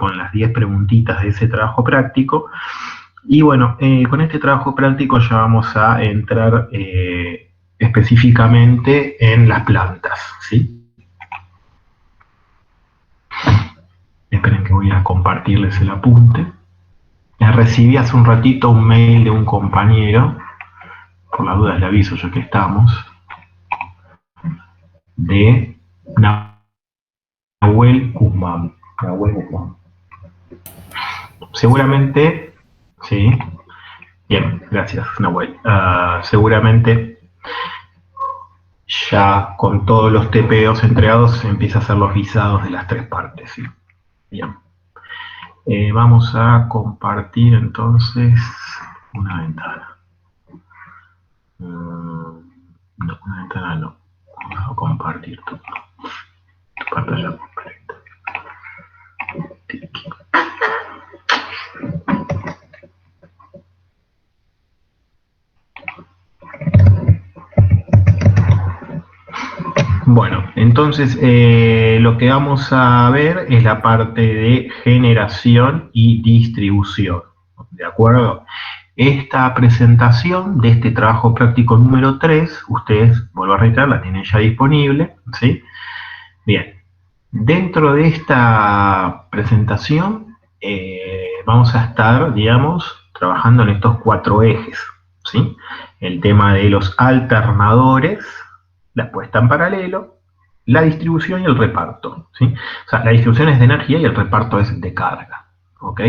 con las 10 preguntitas de ese trabajo práctico. Y bueno, con este trabajo práctico ya vamos a entrar específicamente en las plantas, ¿sí? Esperen que voy a compartirles el apunte. Recibí hace un ratito un mail de un compañero, por las dudas le aviso ya que estamos, de Nahuel Guzmán. Seguramente, sí, bien, gracias Nahuel. Seguramente ya con todos los TPOs entregados se empieza a hacer los visados de las 3 partes, ¿sí? Bien. Vamos a compartir entonces una ventana. No, una ventana no. Vamos a compartir tu pantalla completa. Bueno, entonces lo que vamos a ver es la parte de generación y distribución, ¿de acuerdo? Esta presentación de este trabajo práctico número 3, ustedes, vuelvo a reiterar, la tienen ya disponible, ¿sí? Bien, dentro de esta presentación vamos a estar, digamos, trabajando en estos 4 ejes, ¿sí? El tema de los alternadores, la puesta en paralelo, la distribución y el reparto, ¿sí? O sea, la distribución es de energía y el reparto es de carga, ¿ok?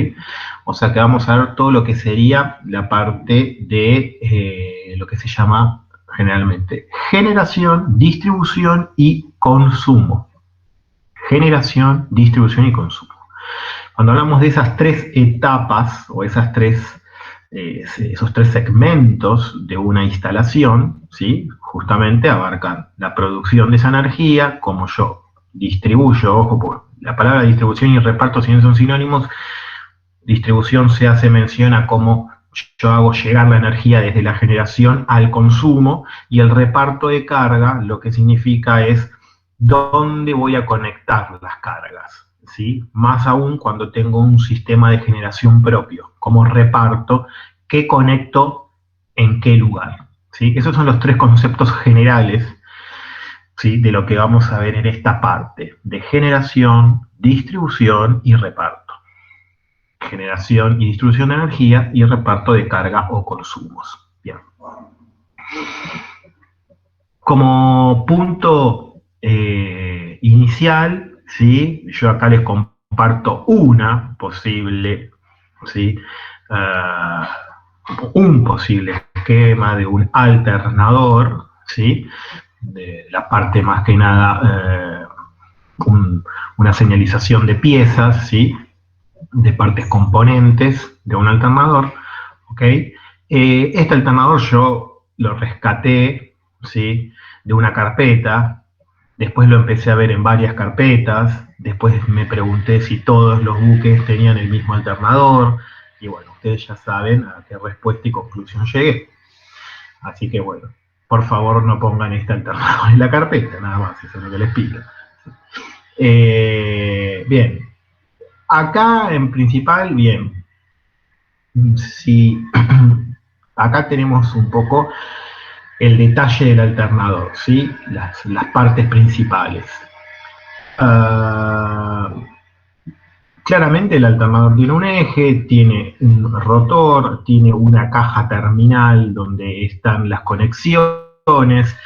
O sea que vamos a ver todo lo que sería la parte de lo que se llama generalmente generación, distribución y consumo. Generación, distribución y consumo. Cuando hablamos de esas 3 etapas o esos 3 segmentos de una instalación, ¿sí? Justamente abarcan la producción de esa energía, como yo distribuyo, ojo, pues, la palabra distribución y reparto, si bien son sinónimos, distribución se hace mención a cómo yo hago llegar la energía desde la generación al consumo, y el reparto de carga lo que significa es dónde voy a conectar las cargas, ¿sí? Más aún cuando tengo un sistema de generación propio, cómo reparto, qué conecto en qué lugar, ¿sí? Esos son los 3 conceptos generales, ¿sí? De lo que vamos a ver en esta parte, de generación, distribución y reparto. Generación y distribución de energía y reparto de carga o consumos. Bien. Como punto inicial, ¿sí? Yo acá les comparto una posible, ¿sí? Un posible esquema de un alternador, ¿sí? De la parte más que nada, una señalización de piezas, ¿sí? De partes componentes de un alternador, ¿ok? Este alternador yo lo rescaté, ¿sí? De una carpeta, después lo empecé a ver en varias carpetas, después me pregunté si todos los buques tenían el mismo alternador, y bueno, ustedes ya saben a qué respuesta y conclusión llegué. Así que bueno, por favor no pongan este alternador en la carpeta, nada más, eso es lo que les pido. Bien. Acá en principal, bien, si acá tenemos un poco el detalle del alternador, ¿sí? Las partes principales. Claramente el alternador tiene un eje, tiene un rotor, tiene una caja terminal donde están las conexiones,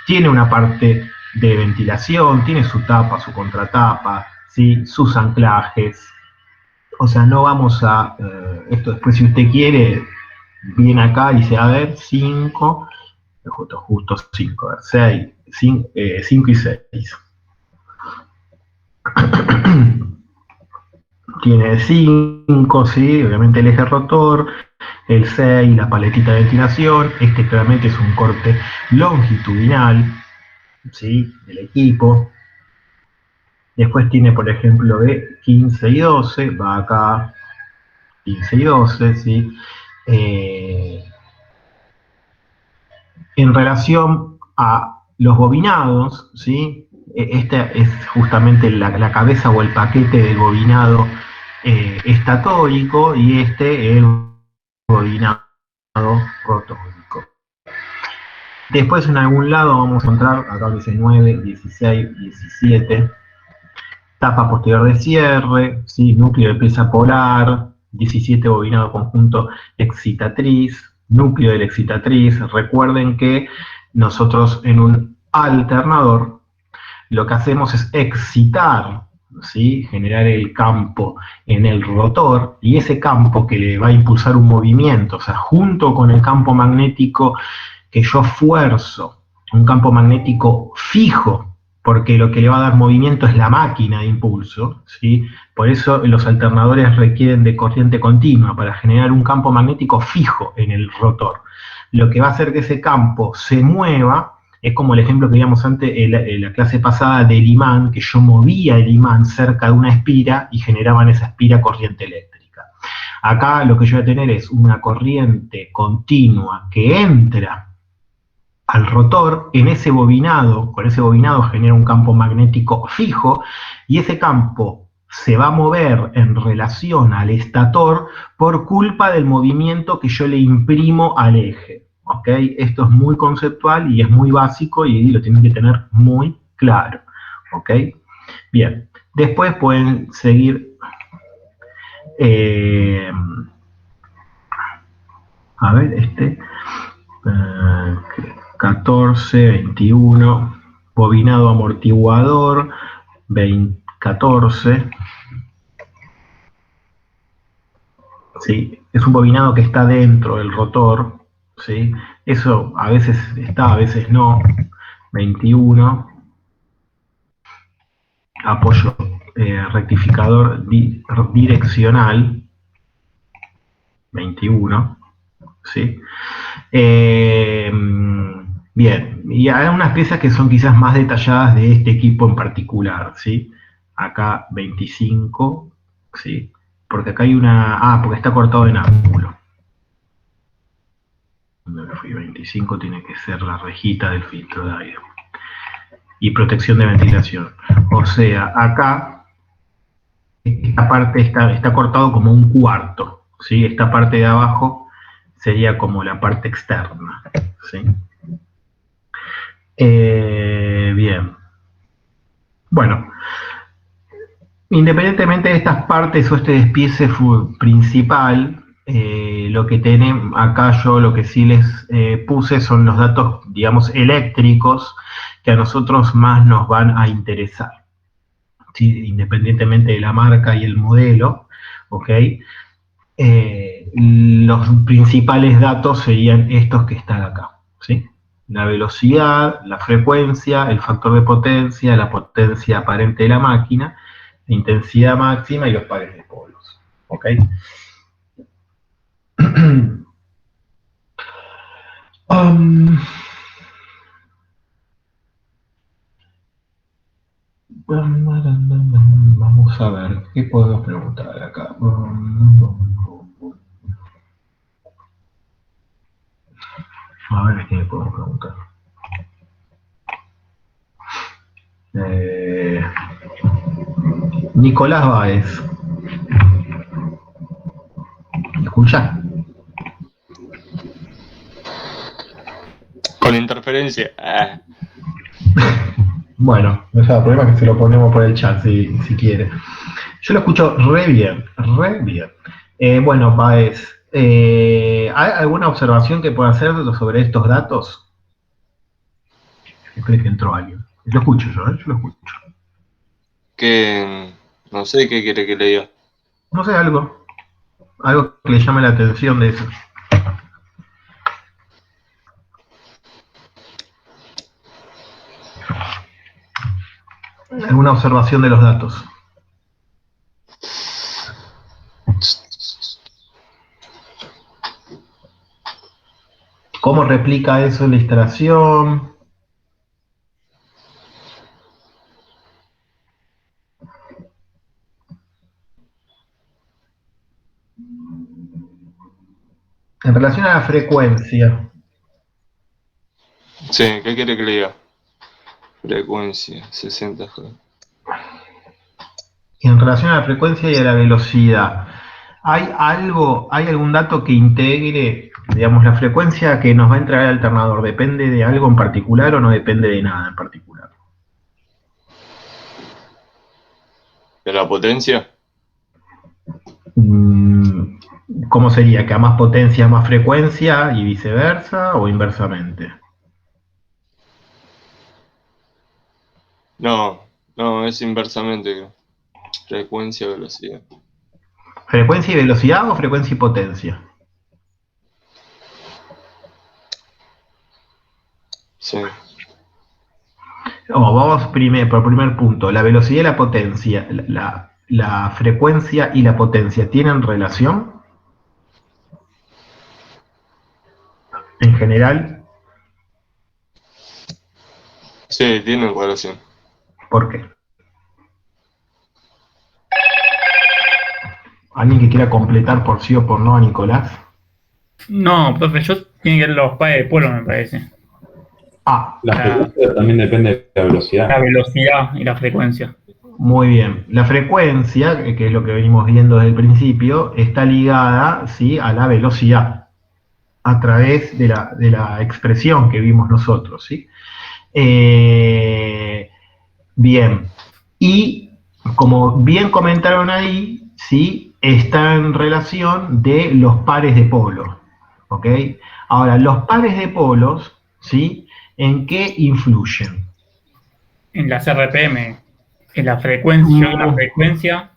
tiene una parte de ventilación, tiene su tapa, su contratapa, ¿sí? Sus anclajes. O sea, no vamos a, esto después si usted quiere, viene acá y dice, a ver, 5, justo 5, a ver, 6, 5 y 6. Tiene 5, sí, obviamente el eje rotor, el 6, la paletita de ventilación, este claramente es un corte longitudinal, ¿sí? Del equipo. Después tiene, por ejemplo, de 15 y 12, va acá 15 y 12, ¿sí? En relación a los bobinados, ¿sí? Esta es justamente la cabeza o el paquete del bobinado estatórico y el bobinado rotórico. Después en algún lado vamos a encontrar, acá dice 9, 16, 17, tapa posterior de cierre, ¿sí? Núcleo de pieza polar, 17 bobinado conjunto excitatriz, núcleo de la excitatriz. Recuerden que nosotros en un alternador lo que hacemos es excitar, ¿sí? Generar el campo en el rotor, y ese campo que le va a impulsar un movimiento, o sea, junto con el campo magnético que yo fuerzo, un campo magnético fijo, porque lo que le va a dar movimiento es la máquina de impulso, ¿sí? Por eso los alternadores requieren de corriente continua para generar un campo magnético fijo en el rotor. Lo que va a hacer que ese campo se mueva es como el ejemplo que veíamos antes en la clase pasada del imán, que yo movía el imán cerca de una espira y generaba en esa espira corriente eléctrica. Acá lo que yo voy a tener es una corriente continua que entra al rotor, en ese bobinado, con ese bobinado genera un campo magnético fijo, y ese campo se va a mover en relación al estator por culpa del movimiento que yo le imprimo al eje. ¿Okay? Esto es muy conceptual y es muy básico y lo tienen que tener muy claro. ¿Okay? Bien, después pueden seguir. Eh, a ver, 14, 21, bobinado amortiguador, 20, 14, ¿sí? Es un bobinado que está dentro del rotor, ¿sí? Eso a veces está, a veces no, 21, apoyo rectificador direccional, 21, ¿sí? Eh, Bien, y hay unas piezas que son quizás más detalladas de este equipo en particular, ¿sí? Acá 25, ¿sí? Porque acá hay una... Ah, porque está cortado en ángulo. Donde fui 25 tiene que ser la rejita del filtro de aire. Y protección de ventilación. O sea, acá esta parte está cortado como un cuarto, ¿sí? Esta parte de abajo sería como la parte externa, ¿sí? Bien. Bueno, independientemente de estas partes o este despiece principal, lo que tienen acá yo lo que sí les puse son los datos, digamos, eléctricos que a nosotros más nos van a interesar, ¿sí? Independientemente de la marca y el modelo, ¿ok? Los principales datos serían estos que están acá, ¿sí? La velocidad, la frecuencia, el factor de potencia, la potencia aparente de la máquina, la intensidad máxima y los pares de polos. ¿Ok? um, Vamos a ver, ¿qué podemos preguntar acá? A ver qué podemos preguntar. Eh, Nicolás Báez. ¿Me escucha? Con interferencia. Bueno, no es el problema que se lo ponemos por el chat si quiere. Yo lo escucho re bien, re bien. Bueno, Paez, ¿hay alguna observación que pueda hacer sobre estos datos? Espero que entró alguien. Lo escucho yo, ¿eh? Yo lo escucho. Que no sé qué quiere que le diga. No sé, algo que le llame la atención de eso. ¿Alguna observación de los datos? ¿Cómo replica eso en la instalación? En relación a la frecuencia, Sí, ¿qué quiere que le diga? Frecuencia, 60 Hz. En relación a la frecuencia y a la velocidad, hay algún dato que integre, digamos, la frecuencia que nos va a entrar el alternador? ¿Depende de algo en particular o no depende de nada en particular? ¿De la potencia? Mm, ¿Cómo sería? ¿Que a más potencia, más frecuencia y viceversa o inversamente? No, no, es inversamente, creo. Frecuencia, velocidad. ¿Frecuencia y velocidad o frecuencia y potencia? Sí. Vamos por primer punto. La velocidad y la potencia, la frecuencia y la potencia, ¿tienen relación en general? Sí, tiene relación. ¿Por qué? ¿Alguien que quiera completar por sí o por no a Nicolás? No, profe, yo tiene que ver los pares de polo, me parece. Ah, La La, frecuencia también depende de la la velocidad. velocidad y la frecuencia. muy bien. La frecuencia, que es lo que venimos viendo desde el principio, está ligada, ¿sí?, a la velocidad a través de la expresión que vimos nosotros, ¿sí? Eh, Bien. Y como bien comentaron ahí, ¿sí?, está en relación de los pares de polo. ¿Ok? Ahora, los pares de polos, ¿sí?, ¿en qué influyen? En las RPM, en la frecuencia, yo en la Mm, frecuencia,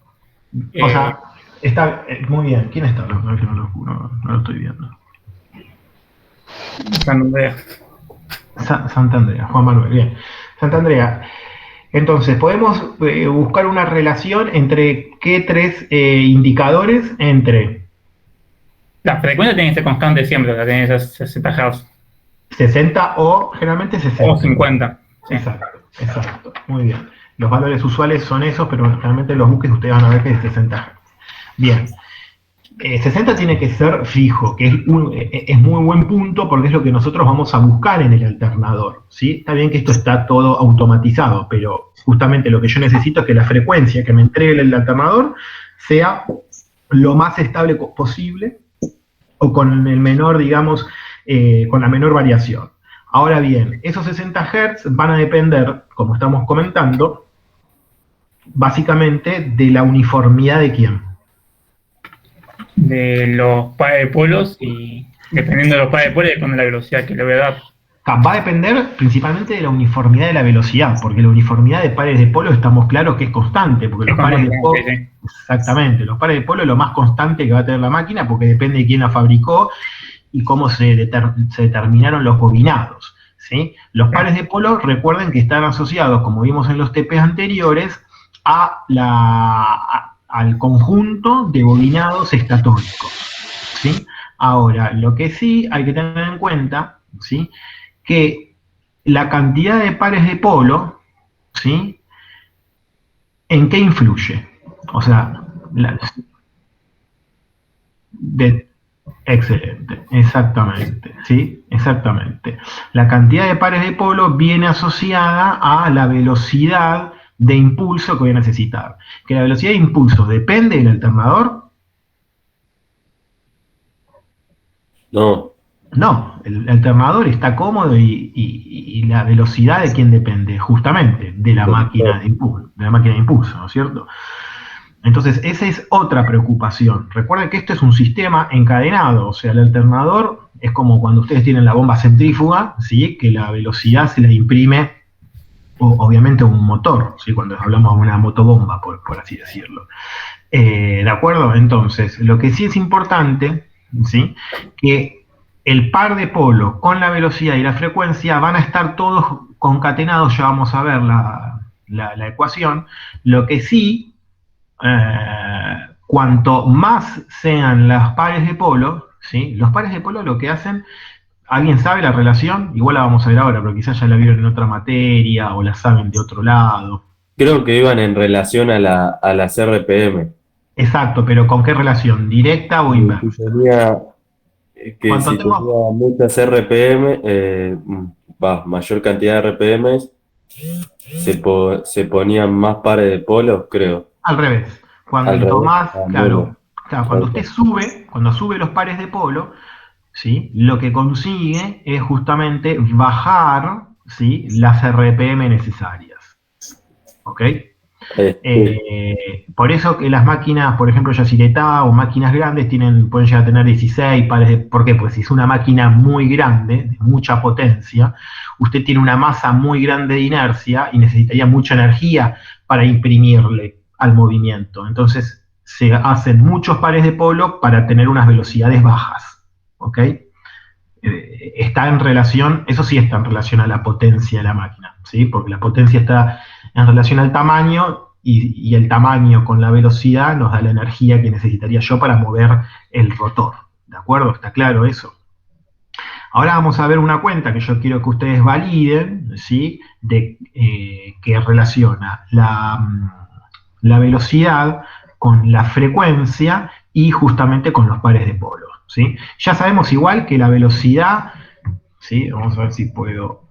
o eh, sea, está muy bien. ¿Quién está? No lo estoy viendo. San Andrea. Santa Andrea, Juan Manuel, bien. Santa Andrea. Entonces, podemos buscar una relación entre qué tres indicadores entre La frecuencia tiene que ser constante siempre, o sea, tiene que ser 60 Hz 60 o generalmente o 60. 50. Sí. Exacto, exacto. Muy bien. Los valores usuales son esos, pero generalmente los buques ustedes van a ver que es 60 Hz. Bien. 60 tiene que ser fijo, que es muy buen punto porque es lo que nosotros vamos a buscar en el alternador. ¿Sí? Está bien que esto está todo automatizado, pero justamente lo que yo necesito es que la frecuencia que me entregue el alternador sea lo más estable posible o con el menor, digamos, con la menor variación. Ahora bien, esos 60 Hz van a depender, como estamos comentando, básicamente de la uniformidad de quién. De los pares de polos y dependiendo de los pares de polos depende de la velocidad que le voy a dar. Va a depender principalmente de la uniformidad de la velocidad, porque la uniformidad de pares de polo estamos claros que es constante, porque Es los pares de constante, polo, sí, sí. exactamente, los pares de polo es lo más constante que va a tener la máquina, porque depende de quién la fabricó y cómo se determinaron los bobinados. ¿Sí? Los pares de polo, recuerden que están asociados, como vimos en los TPs anteriores, al conjunto de bobinados estatóricos. ¿Sí? Ahora, lo que sí hay que tener en cuenta, ¿sí?, que la cantidad de pares de polo, ¿sí?, ¿en qué influye? O sea, la, de, excelente, exactamente, ¿sí? Exactamente. La cantidad de pares de polo viene asociada a la velocidad de impulso que voy a necesitar. Que la velocidad de impulso depende del alternador. No, No, el alternador está cómodo y la velocidad de quién depende, justamente, de la máquina de impulso, ¿no es cierto? Entonces, esa es otra preocupación. Recuerden que esto es un sistema encadenado, o sea, el alternador es como cuando ustedes tienen la bomba centrífuga, ¿sí?, que la velocidad se la imprime, obviamente, un motor, ¿sí?, cuando hablamos de una motobomba, por así decirlo. ¿De acuerdo? Entonces, lo que sí es importante, ¿sí?, que el par de polo con la velocidad y la frecuencia van a estar todos concatenados, ya vamos a ver la ecuación. Lo que sí, cuanto más sean los pares de polo, ¿sí?, los pares de polo lo que hacen, ¿alguien sabe la relación? Igual la vamos a ver ahora, pero quizás ya la vieron en otra materia o la saben de otro lado. creo que iban en relación a las RPM. Exacto, pero ¿con qué relación? ¿Directa o Si inversa? tenía, que Cuanto si tenía tengo, muchas RPM, mayor cantidad de RPMs, se ponían más pares de polos, creo. Al revés. Al Cuando revés. tomás, Bueno, cuando usted sube, cuando sube los pares de polo, ¿sí? Lo que consigue es justamente bajar, ¿sí? Las RPM necesarias. ¿Ok? Por eso que las máquinas, por ejemplo, Yacyretá o máquinas grandes pueden llegar a tener 16 pares de... ¿Por qué? Pues si es una máquina muy grande, de mucha potencia, usted tiene una masa muy grande de inercia y necesitaría mucha energía para imprimirle al movimiento. Entonces se hacen muchos pares de polo para tener unas velocidades bajas. ¿Ok? Está en relación, eso sí está en relación a la potencia de la máquina, ¿sí? Porque la potencia está en relación al tamaño y el tamaño con la velocidad nos da la energía que necesitaría yo para mover el rotor, ¿de acuerdo? ¿Está claro eso? Ahora vamos a ver una cuenta que yo quiero que ustedes validen, ¿sí? Que relaciona la velocidad con la frecuencia y justamente con los pares de polo, ¿sí? Ya sabemos igual que la velocidad, ¿sí? Vamos a ver si puedo...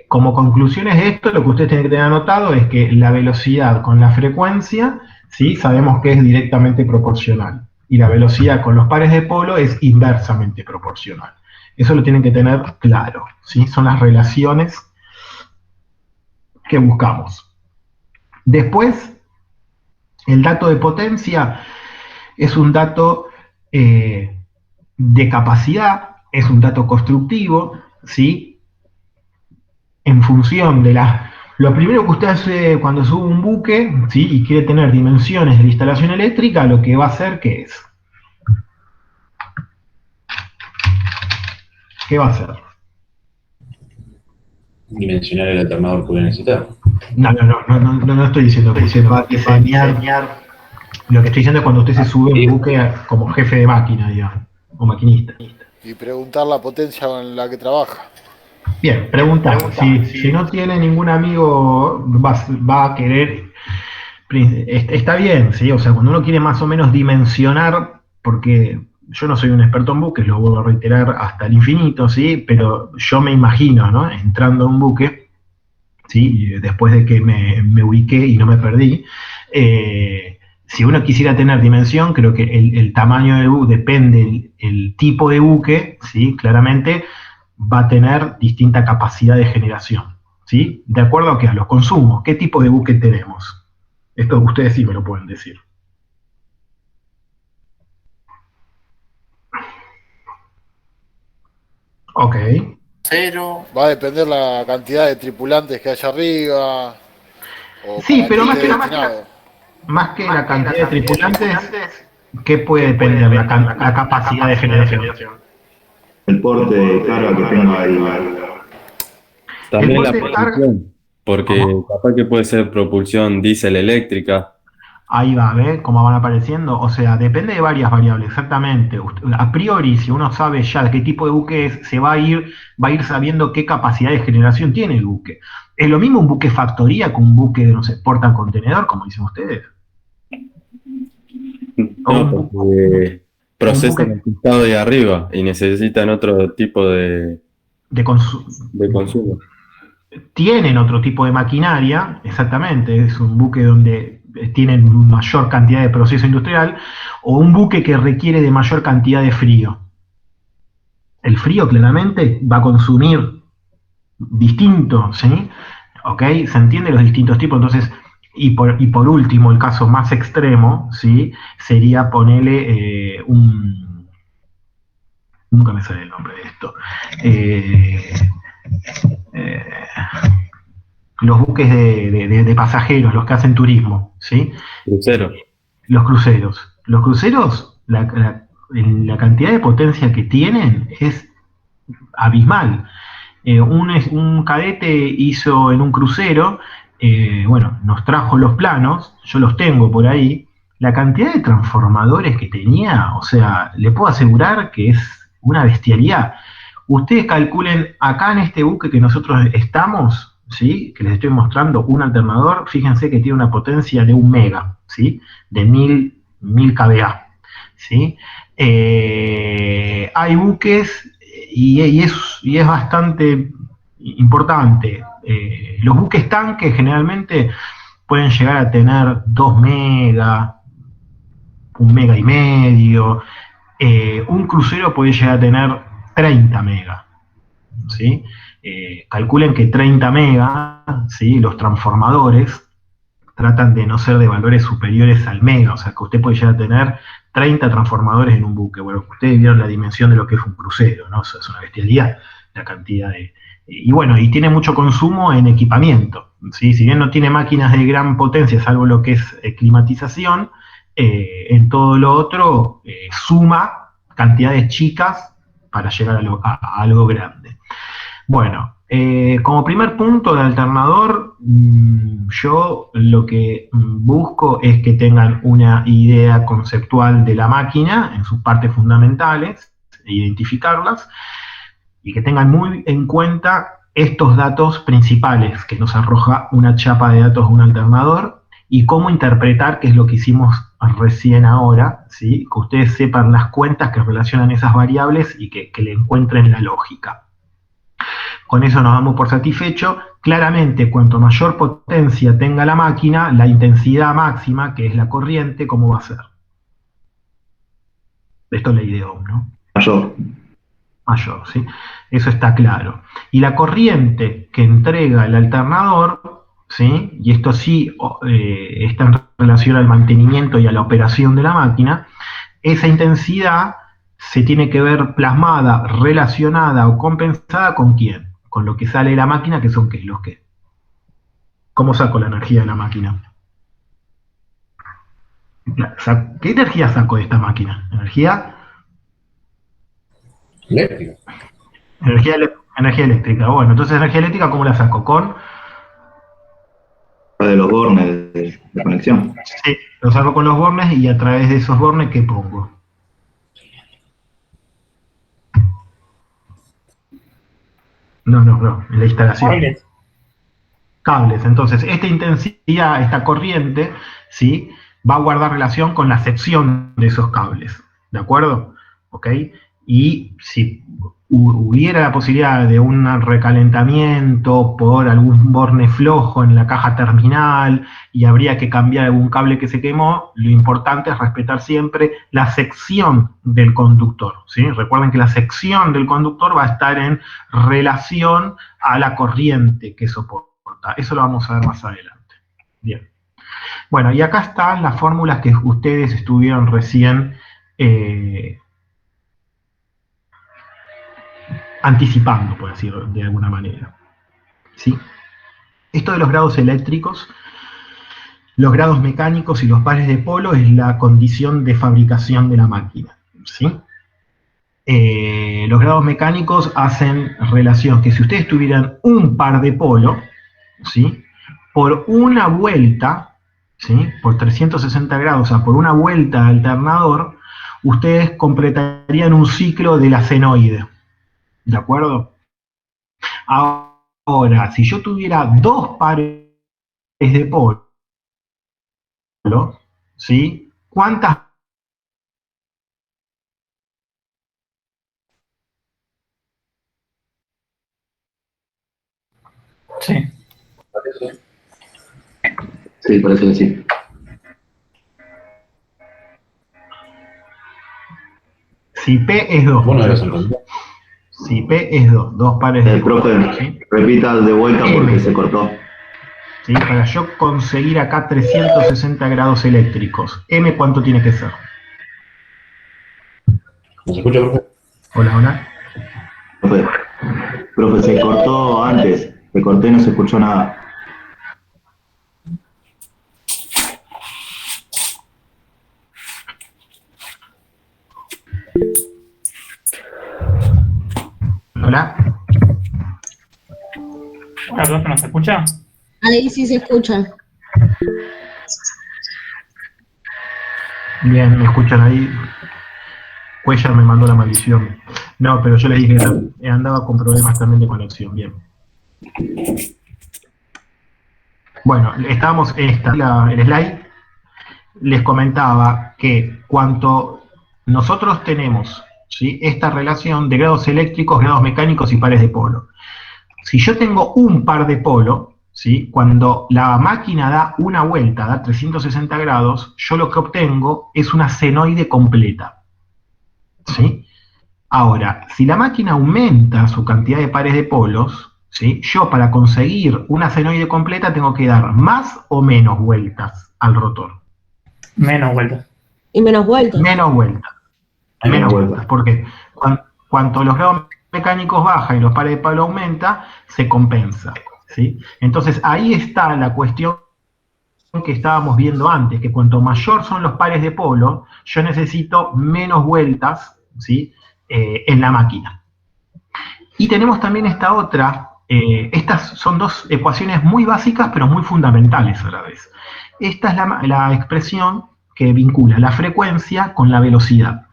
Como conclusiones de esto, lo que ustedes tienen que tener anotado es que la velocidad con la frecuencia, ¿sí? Sabemos que es directamente proporcional. Y la velocidad con los pares de polo es inversamente proporcional. Eso lo tienen que tener claro, ¿sí? Son las relaciones que buscamos. Después, el dato de potencia es un dato de capacidad, es un dato constructivo, ¿sí? En función de lo primero que usted hace cuando sube un buque, ¿sí? Y quiere tener dimensiones de la instalación eléctrica, lo que va a hacer, ¿qué es? ¿Qué va a hacer? dimensionar el alternador que voy a necesitar. No estoy diciendo que usted va a diseñar. Lo que estoy diciendo es cuando usted se sube a un buque como jefe de máquina, digamos, o maquinista. Y preguntar la potencia en la que trabaja. Bien, pregunta. Si no tiene ningún amigo, va a querer. Está bien, ¿sí? O sea, cuando uno quiere más o menos dimensionar, porque yo no soy un experto en buques, lo vuelvo a reiterar hasta el infinito, ¿sí? Pero yo me imagino, ¿no? Entrando a un buque, ¿sí? Después de que me ubiqué y no me perdí, si uno quisiera tener dimensión, creo que el tamaño del buque depende el tipo de buque, ¿sí? Claramente va a tener distinta capacidad de generación, ¿sí? De acuerdo a los consumos, ¿qué tipo de buque tenemos? Esto ustedes sí me lo pueden decir. Ok. Cero. Va a depender la cantidad de tripulantes que haya arriba. O Sí, para pero qué más esté que, destinado. más que la cantidad de tripulantes, ¿qué puede depender? La capacidad de generación. El porte de carga que tenga el... También la porte de carga- propulsión, porque capaz que puede ser propulsión diésel eléctrica. Ahí va, ¿ve? Cómo van apareciendo. O sea, depende de varias variables, exactamente. A priori, si uno sabe ya qué tipo de buque es, va a ir sabiendo qué capacidad de generación tiene el buque. Es lo mismo un buque factoría que un buque, no sé, portacontenedor, como dicen ustedes. No, porque procesan el costado de arriba y necesitan otro tipo de consumo. Tienen otro tipo de maquinaria, exactamente, es un buque donde tienen mayor cantidad de proceso industrial, o un buque que requiere de mayor cantidad de frío. El frío claramente va a consumir distinto, ¿sí? ¿Ok? Se entiende los distintos tipos, entonces, y por último, el caso más extremo, ¿sí? Sería ponerle nunca me sale el nombre de esto. Los buques de pasajeros, los que hacen turismo, ¿sí? Crucero. Los cruceros. Los cruceros, la cantidad de potencia que tienen es abismal. Un cadete hizo en un crucero, bueno, nos trajo los planos, yo los tengo por ahí, la cantidad de transformadores que tenía, o sea, le puedo asegurar que es una bestialidad. Ustedes calculen acá en este buque que nosotros estamos, ¿sí? Que les estoy mostrando un alternador, fíjense que tiene una potencia de 1 mega, ¿sí? De 1000 kVA, ¿sí? Hay buques y es bastante importante. Los buques tanques generalmente pueden llegar a tener 2 megas, 1 mega y medio. Un crucero puede llegar a tener 30 megas, ¿sí? Calculen que 30 megas, ¿sí? Los transformadores tratan de no ser de valores superiores al mega, o sea que usted puede llegar a tener 30 transformadores en un buque. Bueno, ustedes vieron la dimensión de lo que es un crucero, ¿no? O sea, es una bestialidad la cantidad de... Y bueno, y tiene mucho consumo en equipamiento, ¿sí? Si bien no tiene máquinas de gran potencia, salvo lo que es climatización, en todo lo otro suma cantidades chicas para llegar a algo grande. Bueno, como primer punto de alternador, yo lo que busco es que tengan una idea conceptual de la máquina en sus partes fundamentales, identificarlas, y que tengan muy en cuenta estos datos principales que nos arroja una chapa de datos de un alternador, y cómo interpretar, que es lo que hicimos recién ahora, ¿sí? Que ustedes sepan las cuentas que relacionan esas variables y que le encuentren la lógica. Con eso nos damos por satisfecho. Claramente, cuanto mayor potencia tenga la máquina, la intensidad máxima, que es la corriente, ¿cómo va a ser? Esto es la idea de Ohm, ¿no? Mayor, ¿sí? Eso está claro. Y la corriente que entrega el alternador, ¿sí? Y esto sí está en relación al mantenimiento y a la operación de la máquina, esa intensidad se tiene que ver plasmada, relacionada o compensada ¿con quién? Con lo que sale de la máquina, que son ¿qué? Los que. ¿Cómo saco la energía de la máquina? ¿Qué energía saco de esta máquina? ¿Energía? Eléctrica. Energía eléctrica. Bueno, entonces energía eléctrica, ¿cómo la saco? Con... De los bornes de conexión. Sí, lo saco con los bornes, y a través de esos bornes, ¿qué pongo? No, en la instalación. Cables. Entonces, esta intensidad, esta corriente, ¿sí? Va a guardar relación con la sección de esos cables, ¿de acuerdo? ¿Ok? Y si hubiera la posibilidad de un recalentamiento por algún borne flojo en la caja terminal y habría que cambiar algún cable que se quemó, lo importante es respetar siempre la sección del conductor, ¿sí? Recuerden que la sección del conductor va a estar en relación a la corriente que soporta. Eso lo vamos a ver más adelante. Bien. Bueno, y acá están las fórmulas que ustedes estuvieron recién anticipando, por decirlo de alguna manera. ¿Sí? Esto de los grados eléctricos, los grados mecánicos y los pares de polo es la condición de fabricación de la máquina. ¿Sí? Los grados mecánicos hacen relación que si ustedes tuvieran un par de polo, ¿sí? Por una vuelta, ¿sí? Por 360 grados, o sea, por una vuelta de alternador, ustedes completarían un ciclo de la senoide. ¿De acuerdo? Ahora, si yo tuviera 2 pares de polo, ¿sí? ¿Cuántas? Sí. Sí, parece que sí. Si P es 2. Bueno, eres un... Si P es 2 pares de polo. Profe, ¿Sí? repita de vuelta porque se cortó. ¿Sí? Para yo conseguir acá 360 grados eléctricos, M, ¿cuánto tiene que ser? ¿Nos escucha, profe? Hola. Profe, se cortó antes. Se cortó y no se escuchó nada. Hola. Hola, profe, ¿nos escucha? Ahí sí se escucha. Bien, me escuchan ahí. Cuellar me mandó la maldición. No, pero yo les dije que andaba con problemas también de conexión. Bien. Bueno, estábamos en el slide. Les comentaba que cuanto nosotros tenemos, ¿sí? Esta relación de grados eléctricos, grados mecánicos y pares de polo. Si yo tengo un par de polo, ¿sí? Cuando la máquina da una vuelta, da 360 grados, yo lo que obtengo es una senoide completa, ¿sí? Ahora, si la máquina aumenta su cantidad de pares de polos, ¿sí? Yo para conseguir una senoide completa tengo que dar más o menos vueltas al rotor. Menos vueltas. Y menos vueltas. Menos vueltas. Menos vueltas. Porque cuanto los grados mecánicos bajan y los pares de palo aumenta, se compensa, ¿sí? Entonces ahí está la cuestión que estábamos viendo antes, que cuanto mayor son los pares de polo, yo necesito menos vueltas, ¿sí? En la máquina. Y tenemos también esta otra, estas son dos ecuaciones muy básicas pero muy fundamentales a la vez. Esta es la expresión que vincula la frecuencia con la velocidad.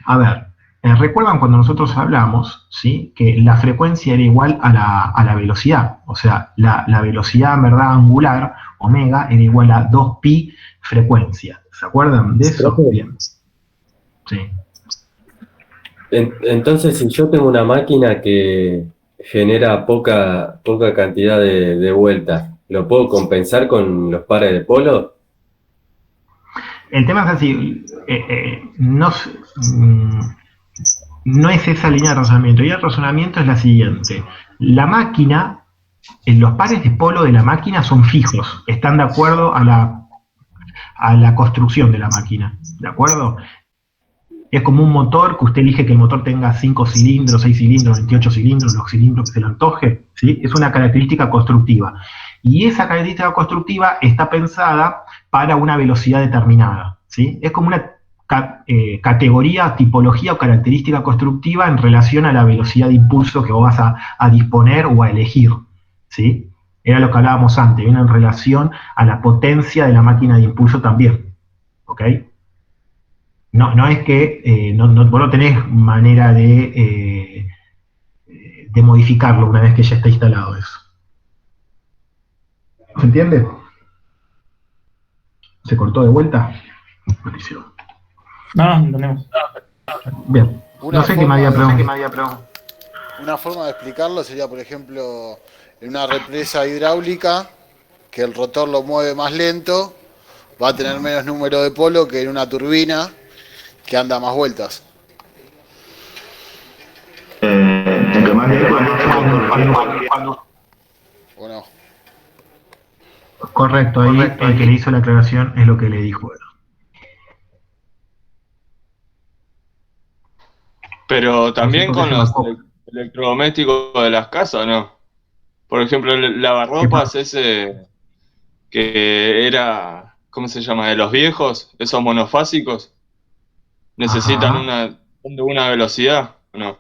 A ver, recuerdan cuando nosotros hablamos, ¿sí? Que la frecuencia era igual a la velocidad, o sea, la velocidad en verdad angular, omega, era igual a 2pi frecuencia. ¿Se acuerdan de eso? Bien. Sí. Entonces, si yo tengo una máquina que genera poca cantidad de vueltas, ¿lo puedo compensar con los pares de polo? El tema es así, no es esa línea de razonamiento, y el razonamiento es la siguiente. La máquina, los pares de polo de la máquina son fijos, están de acuerdo a la construcción de la máquina, ¿de acuerdo? Es como un motor que usted elige que el motor tenga 5 cilindros, 6 cilindros, 28 cilindros, los cilindros que se le antoje, ¿sí? Es una característica constructiva. Y esa característica constructiva está pensada para una velocidad determinada, ¿sí? Es como una categoría, tipología o característica constructiva en relación a la velocidad de impulso que vos vas a disponer o a elegir, ¿sí? Era lo que hablábamos antes, viene en relación a la potencia de la máquina de impulso también, ¿ok? No es que vos no tenés manera de modificarlo una vez que ya está instalado eso. ¿Se entiende? ¿Se cortó de vuelta? Buenísimo. No, entendemos. Bien. No sé qué me había preguntado. Una forma de explicarlo sería, por ejemplo, en una represa hidráulica, que el rotor lo mueve más lento, va a tener menos número de polo que en una turbina, que anda más vueltas. Entre más lejos, ¿O no? Correcto, ahí el que le hizo la aclaración es lo que le dijo. Pero también No sé por con qué los se me electrodomésticos de las casas, ¿no? Por ejemplo, el lavarropas ese que era, ¿cómo se llama? De los viejos, esos monofásicos, necesitan una velocidad, ¿o no?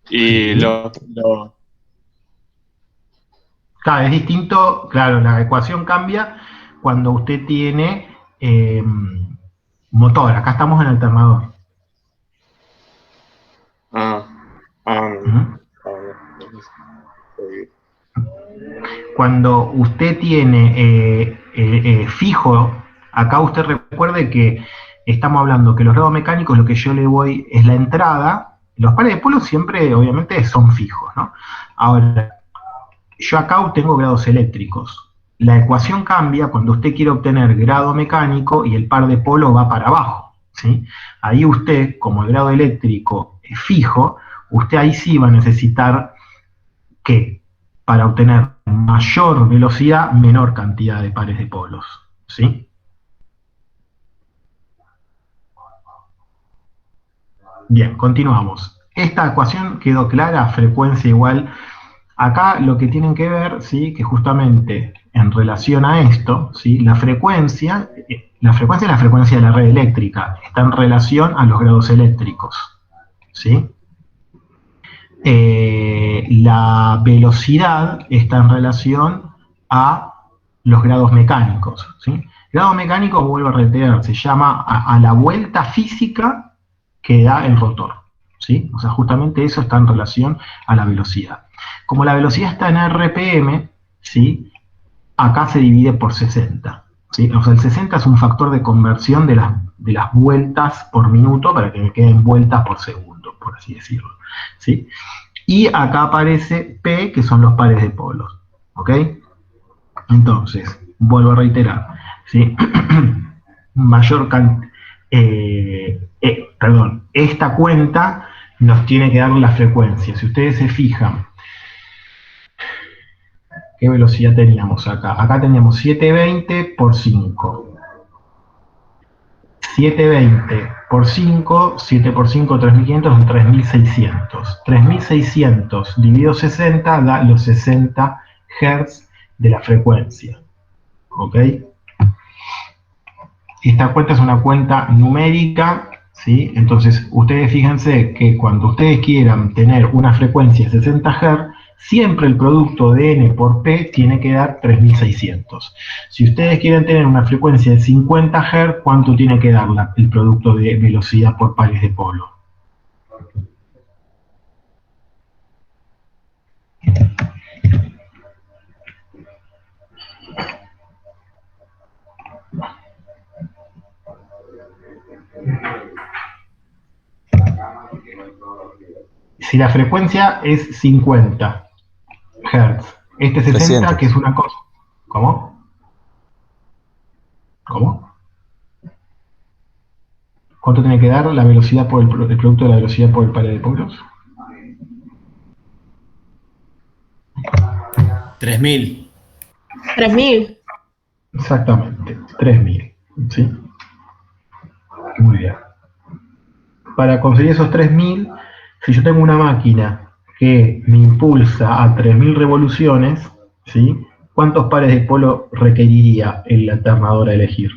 Y Claro, es distinto, claro, la ecuación cambia cuando usted tiene motor. Acá estamos en alternador. Cuando usted tiene fijo, acá usted recuerde que estamos hablando que los grados mecánicos, lo que yo le voy es la entrada. Los pares de polo siempre, obviamente, son fijos, ¿no? Ahora, yo acá obtengo grados eléctricos. La ecuación cambia cuando usted quiere obtener grado mecánico y el par de polo va para abajo, ¿sí? Ahí usted, como el grado eléctrico es fijo, usted ahí sí va a necesitar que, para obtener mayor velocidad, menor cantidad de pares de polos, ¿sí? Bien, continuamos. Esta ecuación quedó clara, frecuencia igual. Acá lo que tienen que ver, ¿sí? Que justamente en relación a esto, ¿sí? La frecuencia es la frecuencia de la red eléctrica, está en relación a los grados eléctricos, ¿sí? La velocidad está en relación a los grados mecánicos, ¿sí? Grado mecánico, vuelvo a reiterar, se llama a la vuelta física que da el rotor, ¿sí? O sea, justamente eso está en relación a la velocidad. Como la velocidad está en RPM, ¿sí? Acá se divide por 60, ¿sí? O sea, el 60 es un factor de conversión de las vueltas por minuto para que me queden vueltas por segundo, por así decirlo, ¿sí? Y acá aparece P, que son los pares de polos. ¿Ok? Entonces, vuelvo a reiterar, ¿sí? Esta cuenta nos tiene que dar la frecuencia. Si ustedes se fijan, ¿qué velocidad teníamos acá? Acá teníamos 720 por 5. 720 por 5, 7 por 5, 3500 son 3600. 3600 dividido 60 da los 60 Hz de la frecuencia. ¿Ok? Esta cuenta es una cuenta numérica, ¿sí? Entonces, ustedes fíjense que cuando ustedes quieran tener una frecuencia de 60 Hz, siempre el producto de n por p tiene que dar 3600. Si ustedes quieren tener una frecuencia de 50 Hz, ¿cuánto tiene que dar el producto de velocidad por pares de polo? Si la frecuencia es 50 Hz, este 60, 300. que es una cosa. ¿Cómo? ¿Cómo? ¿Cuánto tiene que dar la velocidad por el producto de la velocidad por el par de polos? 3000. 3000. Exactamente, 3000. ¿Sí? Muy bien. Para conseguir esos 3000, si yo tengo una máquina que me impulsa a 3000 revoluciones, ¿sí? ¿Cuántos pares de polo requeriría el alternador a elegir?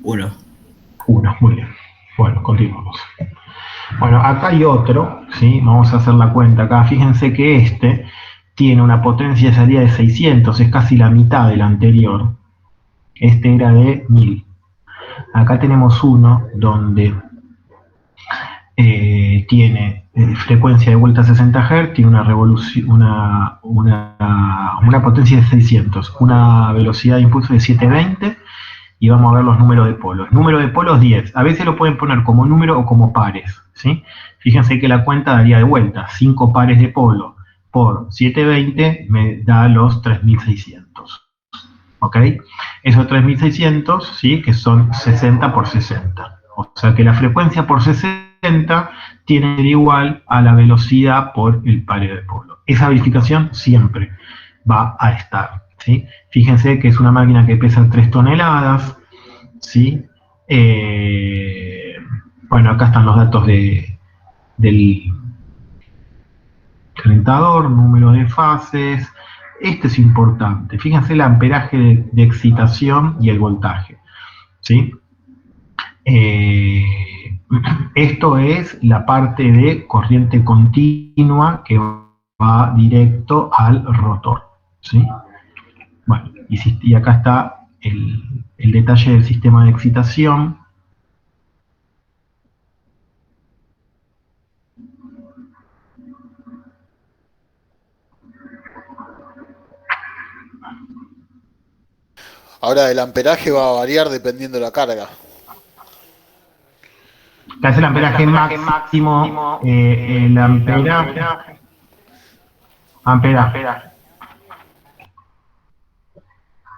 1. 1, muy bien. Bueno, continuamos. Bueno, acá hay otro, ¿sí? Vamos a hacer la cuenta acá. Fíjense que este tiene una potencia de salida de 600, es casi la mitad del anterior. Este era de 1000. Acá tenemos uno donde tiene frecuencia de vuelta a 60 Hz, tiene una potencia de 600, una velocidad de impulso de 720, y vamos a ver los números de polos. Número de polos 10, a veces lo pueden poner como número o como pares, ¿sí? Fíjense que la cuenta daría de vuelta, 5 pares de polo por 720 me da los 3600. ¿Ok? Esos 3600, ¿sí? Que son 60 por 60. O sea que la frecuencia por 60 tiene que ser igual a la velocidad por el par de polo. Esa verificación siempre va a estar, ¿sí? Fíjense que es una máquina que pesa 3 toneladas, ¿sí? Bueno, acá están los datos del calentador, número de fases. Este es importante. Fíjense el amperaje de excitación y el voltaje, ¿sí? Esto es la parte de corriente continua que va directo al rotor, ¿sí? Bueno, y acá está el detalle del sistema de excitación. Ahora, el amperaje va a variar dependiendo de la carga. Acá es el amperaje máximo, el amperaje.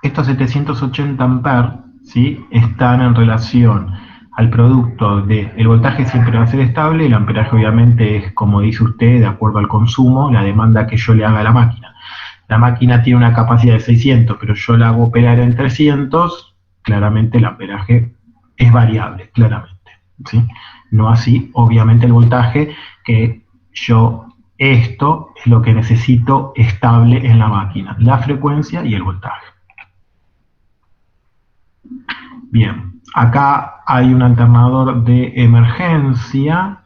Estos 780 amperes, ¿sí? Están en relación al producto de, el voltaje siempre va a ser estable, el amperaje obviamente es, como dice usted, de acuerdo al consumo, la demanda que yo le haga a la máquina. La máquina tiene una capacidad de 600, pero yo la hago operar en 300, claramente el amperaje es variable, claramente, ¿sí? No así, obviamente, el voltaje, que esto es lo que necesito estable en la máquina, la frecuencia y el voltaje. Bien, acá hay un alternador de emergencia.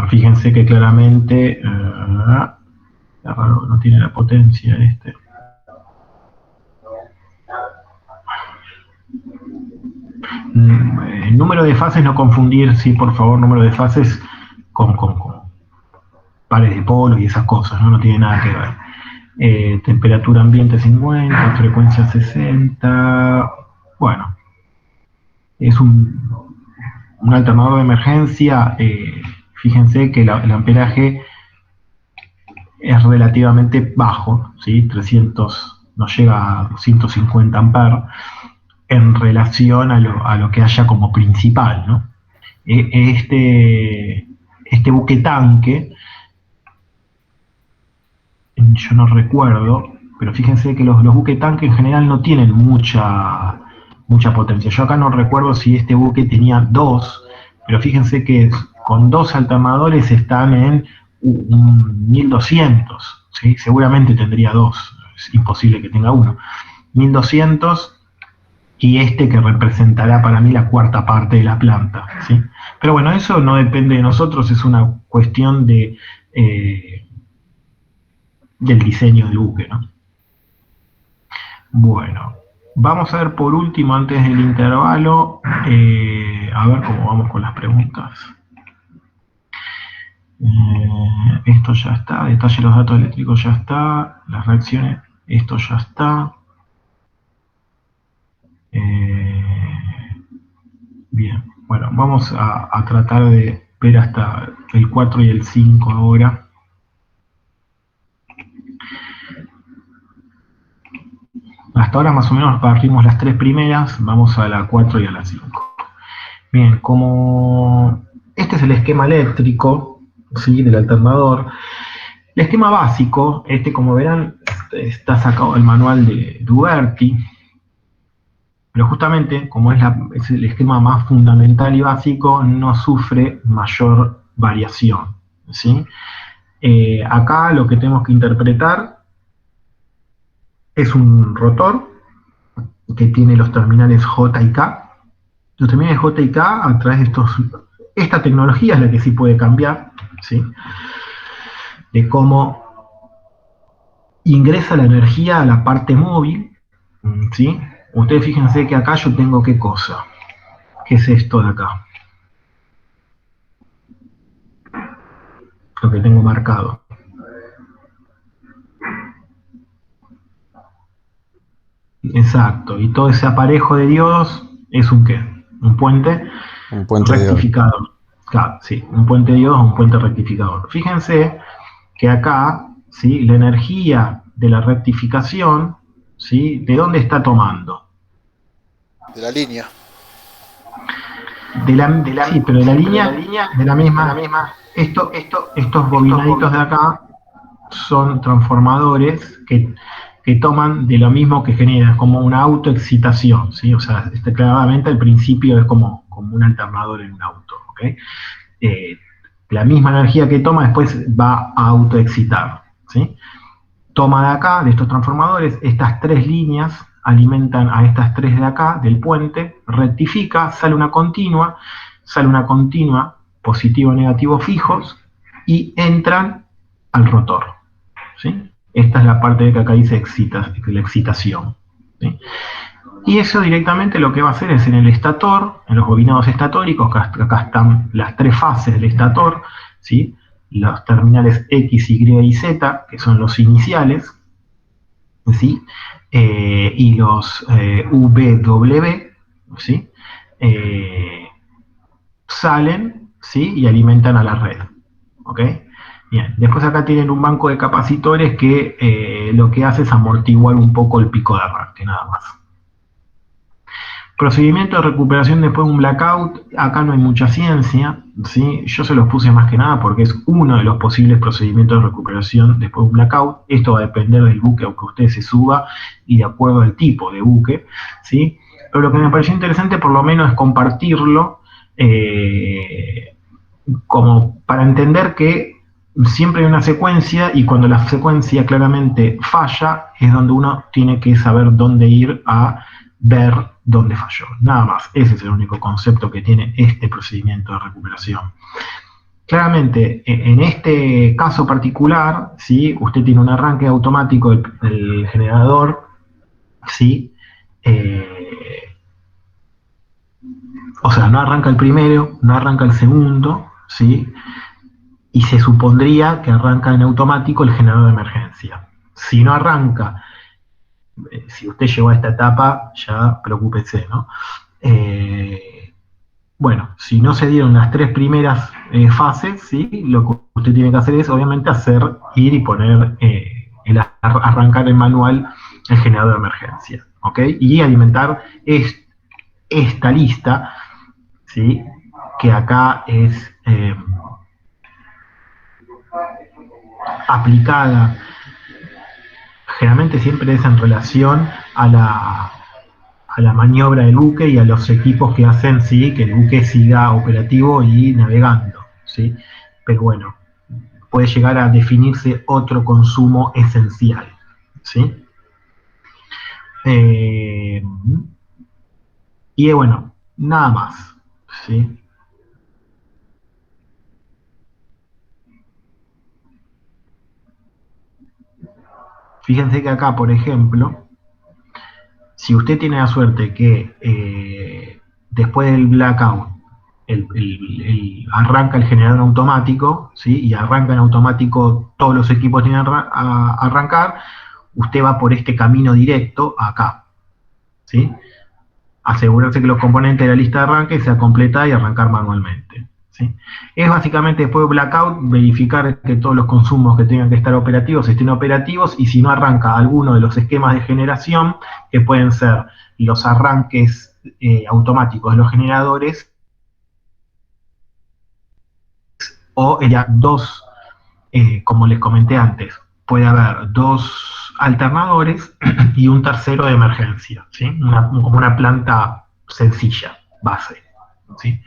Fíjense que claramente no tiene la potencia este. El número de fases, no confundir, sí, por favor, número de fases con pares de polo y esas cosas, ¿no? No tiene nada que ver. Temperatura ambiente 50, frecuencia 60. Bueno, es un alternador de emergencia. Fíjense que el amperaje es relativamente bajo, ¿sí? 300, no llega a 250 amperes en relación a lo que haya como principal, ¿no? Este buque tanque, yo no recuerdo, pero fíjense que los buque tanque en general no tienen mucha potencia. Yo acá no recuerdo si este buque tenía 2, pero fíjense que con 2 alternadores están en 1200, ¿sí? Seguramente tendría 2, es imposible que tenga 1. 1200, y este que representará para mí la cuarta parte de la planta, ¿sí? Pero bueno, eso no depende de nosotros, es una cuestión del diseño del buque, ¿no? Bueno, vamos a ver por último, antes del intervalo, a ver cómo vamos con las preguntas. Esto ya está, detalle de los datos eléctricos ya está, las reacciones, esto ya está. Bien, bueno, vamos a tratar de ver hasta el 4 y el 5 ahora. Hasta ahora más o menos partimos las 3 primeras, vamos a la 4 y a la 5. Bien, como este es el esquema eléctrico, ¿sí?, del alternador. El esquema básico, como verán, está sacado del manual de Duberti, pero justamente, como es el esquema más fundamental y básico, no sufre mayor variación, ¿sí? Acá lo que tenemos que interpretar es un rotor que tiene los terminales J y K. Los terminales J y K, a través de esta tecnología es la que sí puede cambiar, ¿sí?, de cómo ingresa la energía a la parte móvil, ¿sí? Ustedes fíjense que acá yo tengo ¿qué cosa? ¿Qué es esto de acá? Lo que tengo marcado. Exacto, y todo ese aparejo de diodos es un ¿qué? Un puente rectificador. Claro, sí, un puente de diodos o un puente rectificador. Fíjense que acá, ¿sí?, la energía de la rectificación, ¿sí?, ¿de dónde está tomando? De la línea. Sí, pero de la línea, de la misma. Estos bobinaditos de acá son transformadores que toman de lo mismo que generan, como una autoexcitación, ¿sí? O sea, claramente al principio es como un alternador en un auto, ¿ok? La misma energía que toma después va a autoexcitar, ¿sí? Toma de acá, de estos transformadores, estas 3 líneas alimentan a estas 3 de acá, del puente, rectifica, sale una continua, positivo o negativo fijos, y entran al rotor, ¿sí? Esta es la parte de que acá dice la excitación, ¿sí? Y eso directamente lo que va a hacer es en el estator, en los bobinados estatóricos, que acá están las 3 fases del estator, ¿sí?, los terminales X, Y y Z, que son los iniciales, ¿sí?, y los VW, ¿sí?, salen, ¿sí?, y alimentan a la red, ¿ok? Bien, después acá tienen un banco de capacitores que lo que hace es amortiguar un poco el pico de arranque, nada más. Procedimiento de recuperación después de un blackout, acá no hay mucha ciencia, ¿sí? Yo se los puse más que nada porque es uno de los posibles procedimientos de recuperación después de un blackout. Esto va a depender del buque aunque usted se suba y de acuerdo al tipo de buque, ¿sí? Pero lo que me pareció interesante por lo menos es compartirlo como para entender que siempre hay una secuencia y cuando la secuencia claramente falla es donde uno tiene que saber dónde ir a ver dónde falló. Nada más, ese es el único concepto que tiene este procedimiento de recuperación. Claramente, en este caso particular, ¿sí?, usted tiene un arranque automático del generador, ¿sí? O sea, no arranca el primero, no arranca el segundo, ¿sí?, y se supondría que arranca en automático el generador de emergencia. Si no arranca, si usted llegó a esta etapa, ya preocúpese, ¿no? Bueno, si no se dieron las 3 primeras fases, ¿sí? Lo que usted tiene que hacer es, obviamente, ir y poner, arrancar en manual el generador de emergencia, ¿ok? Y alimentar esta lista, ¿sí? Que acá es aplicada, generalmente siempre es en relación a la maniobra del buque y a los equipos que hacen, ¿sí? Que el buque siga operativo y navegando, ¿sí? Pero bueno, puede llegar a definirse otro consumo esencial, ¿sí? Y bueno, nada más, ¿sí? Fíjense que acá, por ejemplo, si usted tiene la suerte que después del blackout arranca el generador automático, ¿sí? Y arranca en automático, todos los equipos tienen a arrancar, usted va por este camino directo acá, ¿sí? Asegurarse que los componentes de la lista de arranque sea completada y arrancar manualmente, ¿sí? Es básicamente después de blackout verificar que todos los consumos que tengan que estar operativos estén operativos, y si no arranca alguno de los esquemas de generación, que pueden ser los arranques automáticos de los generadores, o ya dos, como les comenté antes, puede haber 2 alternadores y un tercero de emergencia, ¿sí? Como una planta sencilla, base, ¿sí?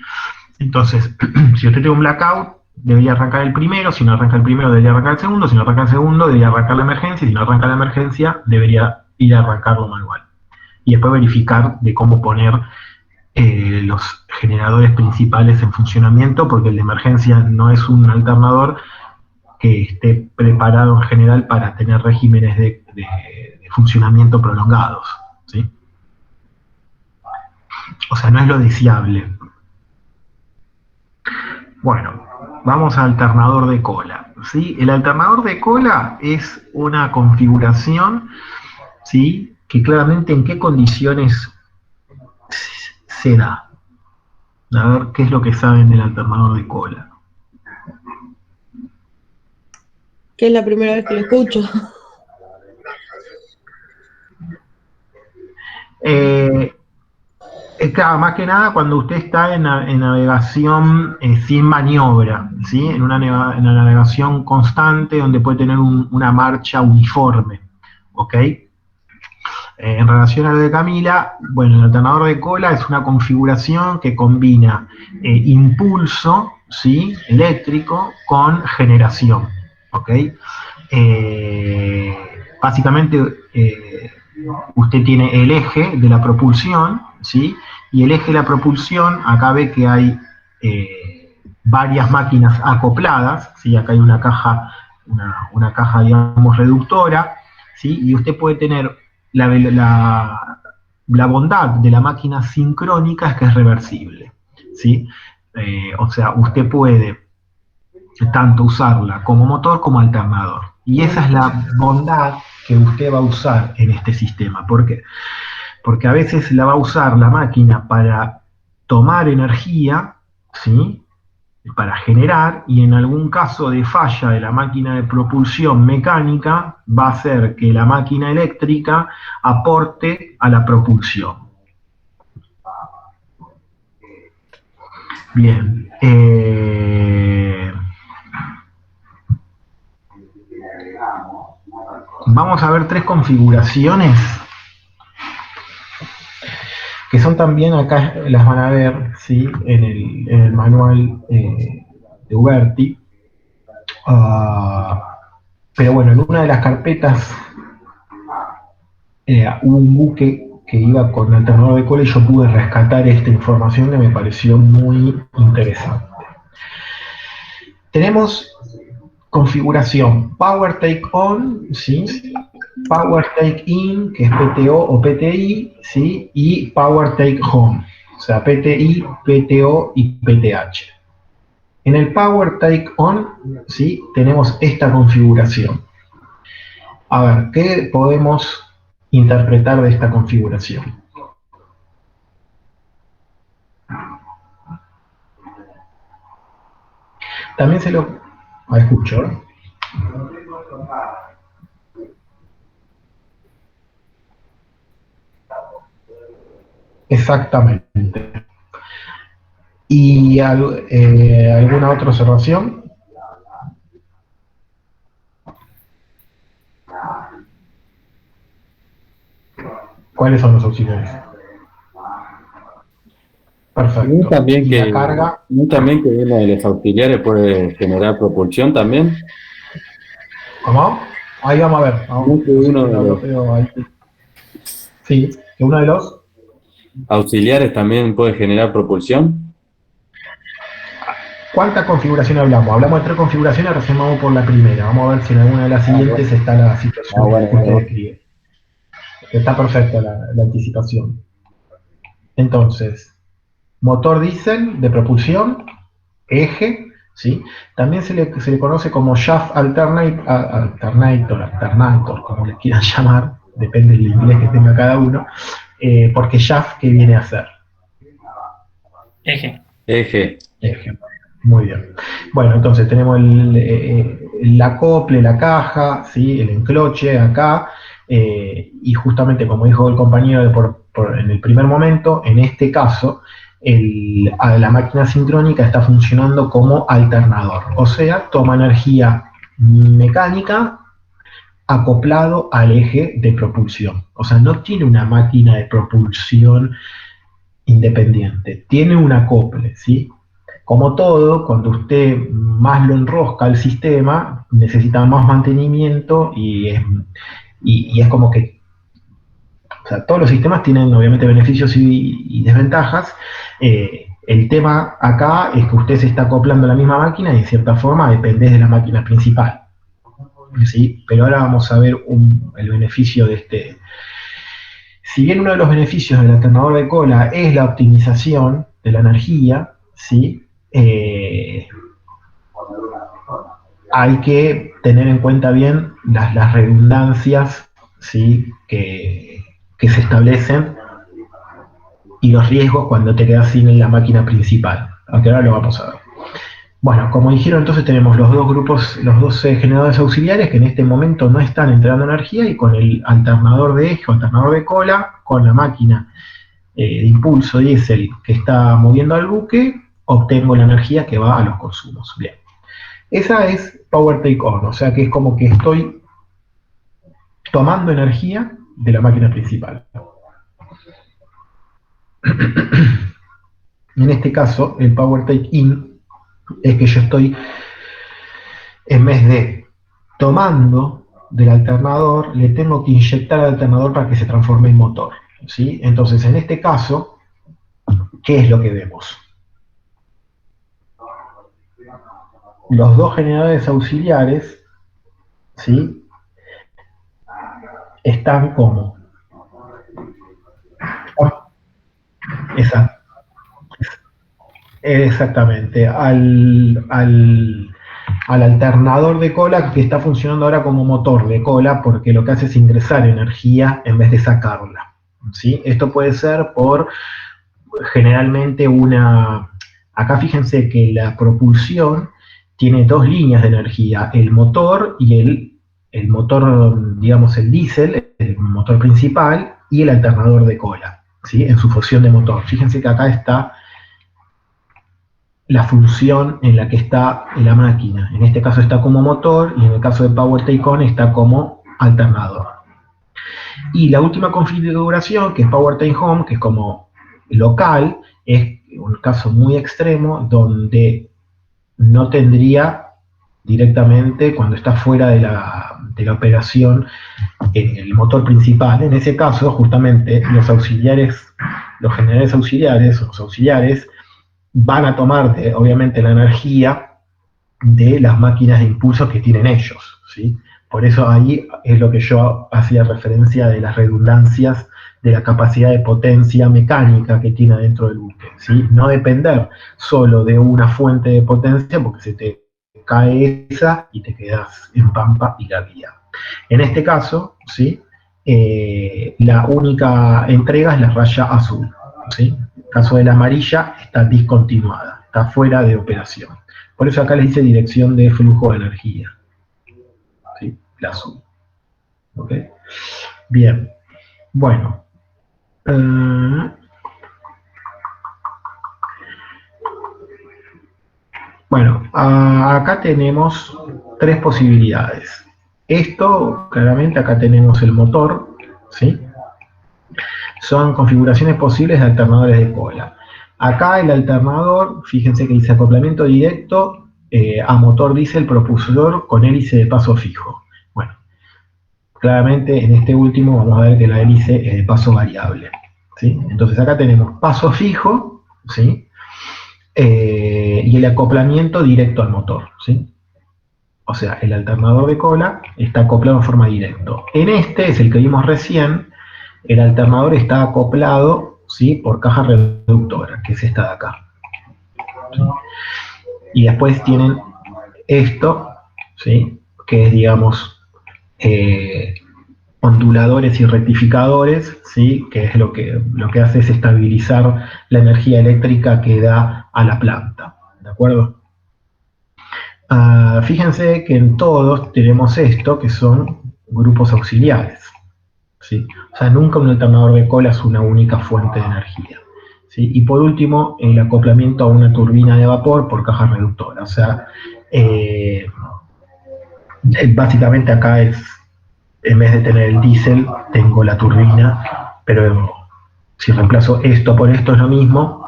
Entonces, si usted tiene un blackout, debería arrancar el primero; si no arranca el primero, debería arrancar el segundo; si no arranca el segundo, debería arrancar la emergencia; y si no arranca la emergencia, debería ir a arrancarlo manual. Y después verificar de cómo poner los generadores principales en funcionamiento, porque el de emergencia no es un alternador que esté preparado en general para tener regímenes de funcionamiento prolongados, ¿sí? O sea, no es lo deseable. Bueno, vamos al alternador de cola, ¿sí? El alternador de cola es una configuración, ¿sí? Que claramente en qué condiciones se da. A ver qué es lo que saben del alternador de cola. Que es la primera vez que lo escucho. Claro, más que nada cuando usted está en navegación sin maniobra, ¿sí? En una navegación constante donde puede tener una marcha uniforme, ¿ok? En relación a lo de Camila, bueno, el alternador de cola es una configuración que combina impulso, ¿sí? Eléctrico con generación, ¿ok? Básicamente, usted tiene el eje de la propulsión, ¿sí? Y el eje de la propulsión, acá ve que hay varias máquinas acopladas, ¿sí? Acá hay una caja, digamos, reductora, ¿sí? Y usted puede tener la bondad de la máquina sincrónica es que es reversible, ¿sí? O sea, usted puede tanto usarla como motor como alternador. Y esa es la bondad que usted va a usar en este sistema. ¿Por qué? Porque a veces la va a usar la máquina para tomar energía, ¿sí? Para generar, y en algún caso de falla de la máquina de propulsión mecánica va a hacer que la máquina eléctrica aporte a la propulsión. Bien. Vamos a ver 3 configuraciones que son también, acá las van a ver, ¿sí? En el manual de Uberti. Pero bueno, en una de las carpetas hubo un buque que iba con alternador de cola, y yo pude rescatar esta información que me pareció muy interesante. Tenemos configuración Power Take On, ¿sí? Power Take In, que es PTO o PTI, ¿sí? Y Power Take Home, o sea, PTI, PTO y PTH. En el Power Take On, ¿sí? Tenemos esta configuración. A ver, ¿qué podemos interpretar de esta configuración? También se lo... escucho, ¿eh? Exactamente. ¿Y alguna otra observación? ¿Cuáles son los auxiliares? Perfecto. ¿No también ¿Y que, la carga? no también que uno de los auxiliares puede generar propulsión también? ¿Cómo? Ahí vamos a ver. ¿No No que sé uno quién de habló, los pero ahí. Sí, que uno de los... auxiliares también puede generar propulsión? ¿Cuántas configuraciones hablamos? Hablamos de 3 configuraciones, recién vamos por la primera. Vamos a ver si en alguna de las siguientes está la situación bueno, que usted bueno. describe. Está perfecta la anticipación. Entonces, motor diésel de propulsión, eje, ¿sí? También se le conoce como shaft alternator, como le quieran llamar, depende del inglés que tenga cada uno, porque shaft, ¿qué viene a ser? Eje. Eje. Eje. Muy bien. Bueno, entonces tenemos el acople, la caja, ¿sí? El encloche acá, y justamente como dijo el compañero en el primer momento, en este caso, la máquina sincrónica está funcionando como alternador, o sea, toma energía mecánica acoplado al eje de propulsión. O sea, no tiene una máquina de propulsión independiente, tiene un acople, ¿sí? Como todo, cuando usted más lo enrosca al sistema, necesita más mantenimiento y es como que, o sea, todos los sistemas tienen obviamente beneficios y desventajas. El tema acá es que usted se está acoplando a la misma máquina y en cierta forma depende de la máquina principal, ¿sí? Pero ahora vamos a ver el beneficio de este. Si bien uno de los beneficios del alternador de cola es la optimización de la energía, ¿sí? Hay que tener en cuenta bien las redundancias, ¿sí? que se establecen y los riesgos cuando te quedas sin la máquina principal. Aunque ahora lo vamos a ver. Bueno, como dijeron, entonces tenemos los dos grupos, los dos generadores auxiliares que en este momento no están entregando energía y con el alternador de eje o alternador de cola, con la máquina de impulso diésel que está moviendo al buque, obtengo la energía que va a los consumos. Bien. Esa es Power Take On, o sea que es como que estoy tomando energía de la máquina principal. En este caso, el Power Take In es que yo estoy, en vez de tomando del alternador, le tengo que inyectar al alternador para que se transforme en motor, ¿sí? Entonces, en este caso, ¿qué es lo que vemos? Los dos generadores auxiliares, ¿sí? Están como exactamente al alternador de cola que está funcionando ahora como motor de cola porque lo que hace es ingresar energía en vez de sacarla, ¿sí? Esto puede ser por generalmente acá fíjense que la propulsión tiene dos líneas de energía, el motor y el motor, digamos el diésel, el motor principal y el alternador de cola, ¿sí? En su función de motor. Fíjense que acá está la función en la que está la máquina. En este caso está como motor y en el caso de Power Take On está como alternador. Y la última configuración, que es Power Take Home, que es como local, es un caso muy extremo donde no tendría directamente, cuando está fuera de la operación, el motor principal. En ese caso, justamente, los auxiliares, los generadores auxiliares, los auxiliares, van a tomar, obviamente, la energía de las máquinas de impulso que tienen ellos, ¿sí? Por eso ahí es lo que yo hacía referencia de las redundancias de la capacidad de potencia mecánica que tiene dentro del buque, ¿sí? No depender solo de una fuente de potencia porque se te cae esa y te quedas en pampa y la vía. En este caso, ¿sí? La única entrega es la raya azul, ¿sí? En el caso de la amarilla está discontinuada, está fuera de operación. Por eso acá les dice dirección de flujo de energía. ¿Sí? La azul. ¿Ok? Bien. Bueno. Acá tenemos tres posibilidades. Esto, claramente, acá tenemos el motor, ¿sí? Son configuraciones posibles de alternadores de cola. Acá el alternador, fíjense que dice acoplamiento directo a motor diésel propulsor con hélice de paso fijo. Bueno, claramente en este último vamos a ver que la hélice es de paso variable, ¿sí? Entonces acá tenemos paso fijo, ¿sí? Y el acoplamiento directo al motor, ¿sí? O sea, el alternador de cola está acoplado en forma directa. En este, es el que vimos recién, el alternador está acoplado, ¿sí? Por caja reductora, que es esta de acá, ¿sí? Y después tienen esto, ¿sí? Que es, digamos, onduladores y rectificadores, ¿sí? Que es lo que hace es estabilizar la energía eléctrica que da a la planta, ¿de acuerdo? Fíjense que en todos tenemos esto, que son grupos auxiliares, ¿sí? O sea, nunca un alternador de cola es una única fuente de energía, ¿sí? Y por último, el acoplamiento a una turbina de vapor por caja reductora. O sea, básicamente acá es, en vez de tener el diésel, tengo la turbina, pero si reemplazo esto por esto es lo mismo,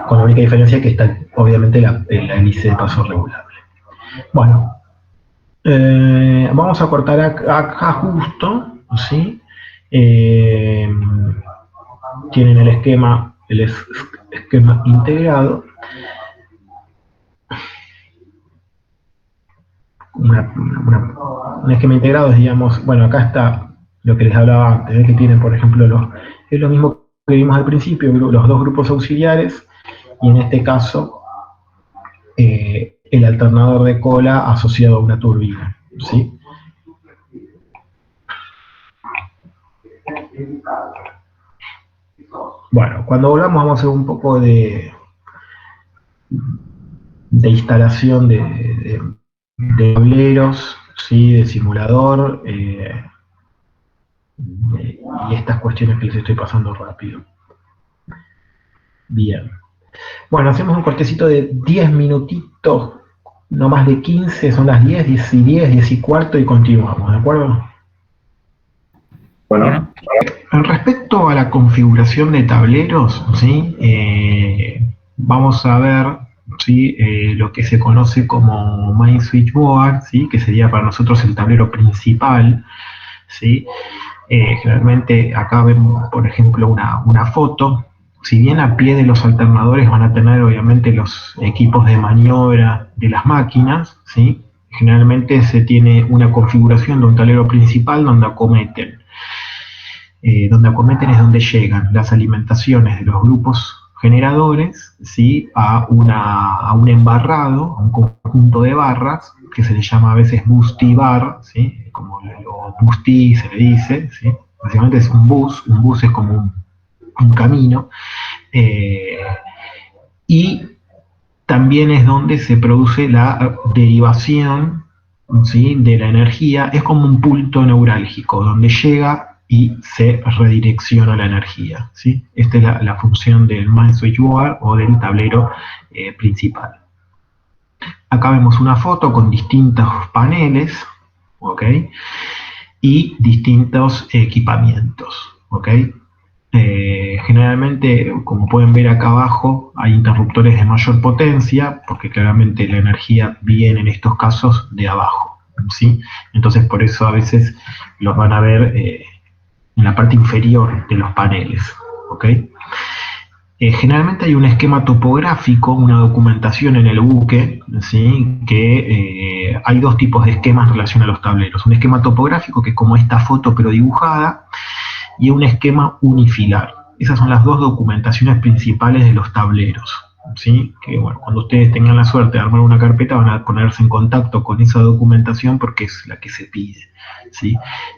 con la única diferencia que está obviamente la hélice de paso regulable. Bueno, vamos a cortar acá justo, ¿sí? Tienen el esquema integrado. Un esquema integrado es, digamos, bueno, acá está lo que les hablaba antes, que tienen, por ejemplo, es lo mismo que vimos al principio, los dos grupos auxiliares, y en este caso, el alternador de cola asociado a una turbina, ¿sí? Bueno, cuando volvamos vamos a hacer un poco de instalación de tableros, ¿sí? De simulador, y estas cuestiones que les estoy pasando rápido. Bien. Bueno, hacemos un cortecito de 10 minutitos, no más de 15, son las 10, 10 y 10, 10 y cuarto y continuamos, ¿de acuerdo? Bueno, Respecto a la configuración de tableros, ¿sí? Vamos a ver, ¿sí? Lo que se conoce como Main Switchboard, ¿sí? Que sería para nosotros el tablero principal, ¿sí? Generalmente acá vemos, por ejemplo, una foto. Si bien a pie de los alternadores van a tener obviamente los equipos de maniobra de las máquinas, ¿sí? Generalmente se tiene una configuración de un tablero principal donde acometen. Donde acometen es donde llegan las alimentaciones de los grupos generadores, ¿sí? a un embarrado, a un conjunto de barras, que se le llama a veces Busti bar, ¿sí? Como lo Busti se le dice, ¿sí? Básicamente es un bus es como un camino, y también es donde se produce la derivación, ¿sí? De la energía. Es como un punto neurálgico, donde llega y se redirecciona la energía, ¿sí? Esta es la función del Main Switchboard o del tablero principal. Acá vemos una foto con distintos paneles, ¿ok? Y distintos equipamientos, ¿ok? Generalmente, como pueden ver acá abajo, hay interruptores de mayor potencia, porque claramente la energía viene en estos casos de abajo, ¿sí? Entonces por eso a veces los van a ver en la parte inferior de los paneles, ¿ok? Generalmente hay un esquema topográfico, una documentación en el buque, ¿sí? Que hay dos tipos de esquemas en relación a los tableros. Un esquema topográfico, que es como esta foto pero dibujada, y un esquema unifilar. Esas son las dos documentaciones principales de los tableros, ¿sí? Que bueno, cuando ustedes tengan la suerte de armar una carpeta van a ponerse en contacto con esa documentación porque es la que se pide, ¿sí?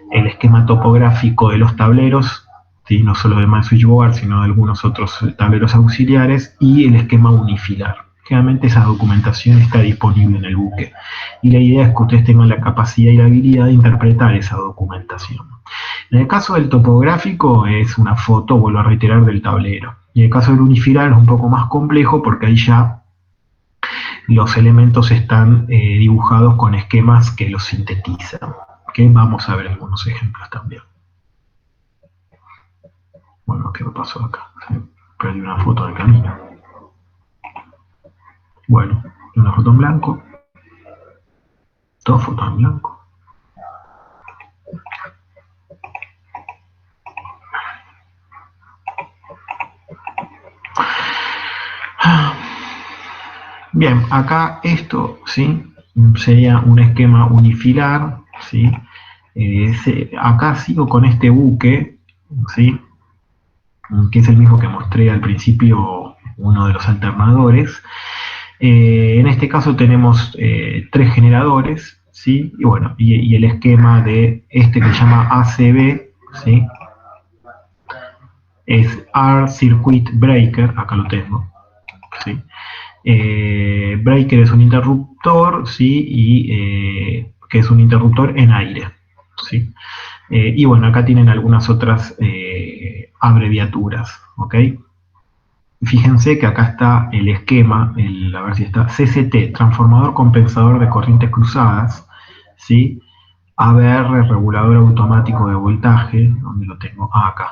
El esquema topográfico de los tableros, ¿sí? No solo de Main Switchboard, sino de algunos otros tableros auxiliares, y el esquema unifilar. generalmente esa documentación está disponible en el buque. Y la idea es que ustedes tengan la capacidad y la habilidad de interpretar esa documentación. En el caso del topográfico es una foto, vuelvo a reiterar, del tablero. Y en el caso del unifilar es un poco más complejo porque ahí ya los elementos están dibujados con esquemas que los sintetizan. ¿Okay? Vamos a ver algunos ejemplos también. Bueno, ¿qué me pasó acá? Perdí una foto de camino. Bueno, una foto en blanco. Dos fotos en blanco. Bien, acá esto, ¿sí? Sería un esquema unifilar, ¿sí? Acá sigo con este buque, ¿sí? Que es el mismo que mostré al principio, uno de los alternadores. En este caso tenemos 3 generadores, ¿sí? Y bueno, y el esquema de este que se llama ACB, ¿sí? Es R Circuit Breaker, acá lo tengo, ¿sí? Breaker es un interruptor, ¿sí? Y que es un interruptor en aire, ¿sí? Y bueno, acá tienen algunas otras abreviaturas, ¿ok? Fíjense que acá está el esquema, a ver si está, CCT, transformador compensador de corrientes cruzadas, ¿sí? ABR, regulador automático de voltaje, ¿dónde lo tengo? Ah, acá,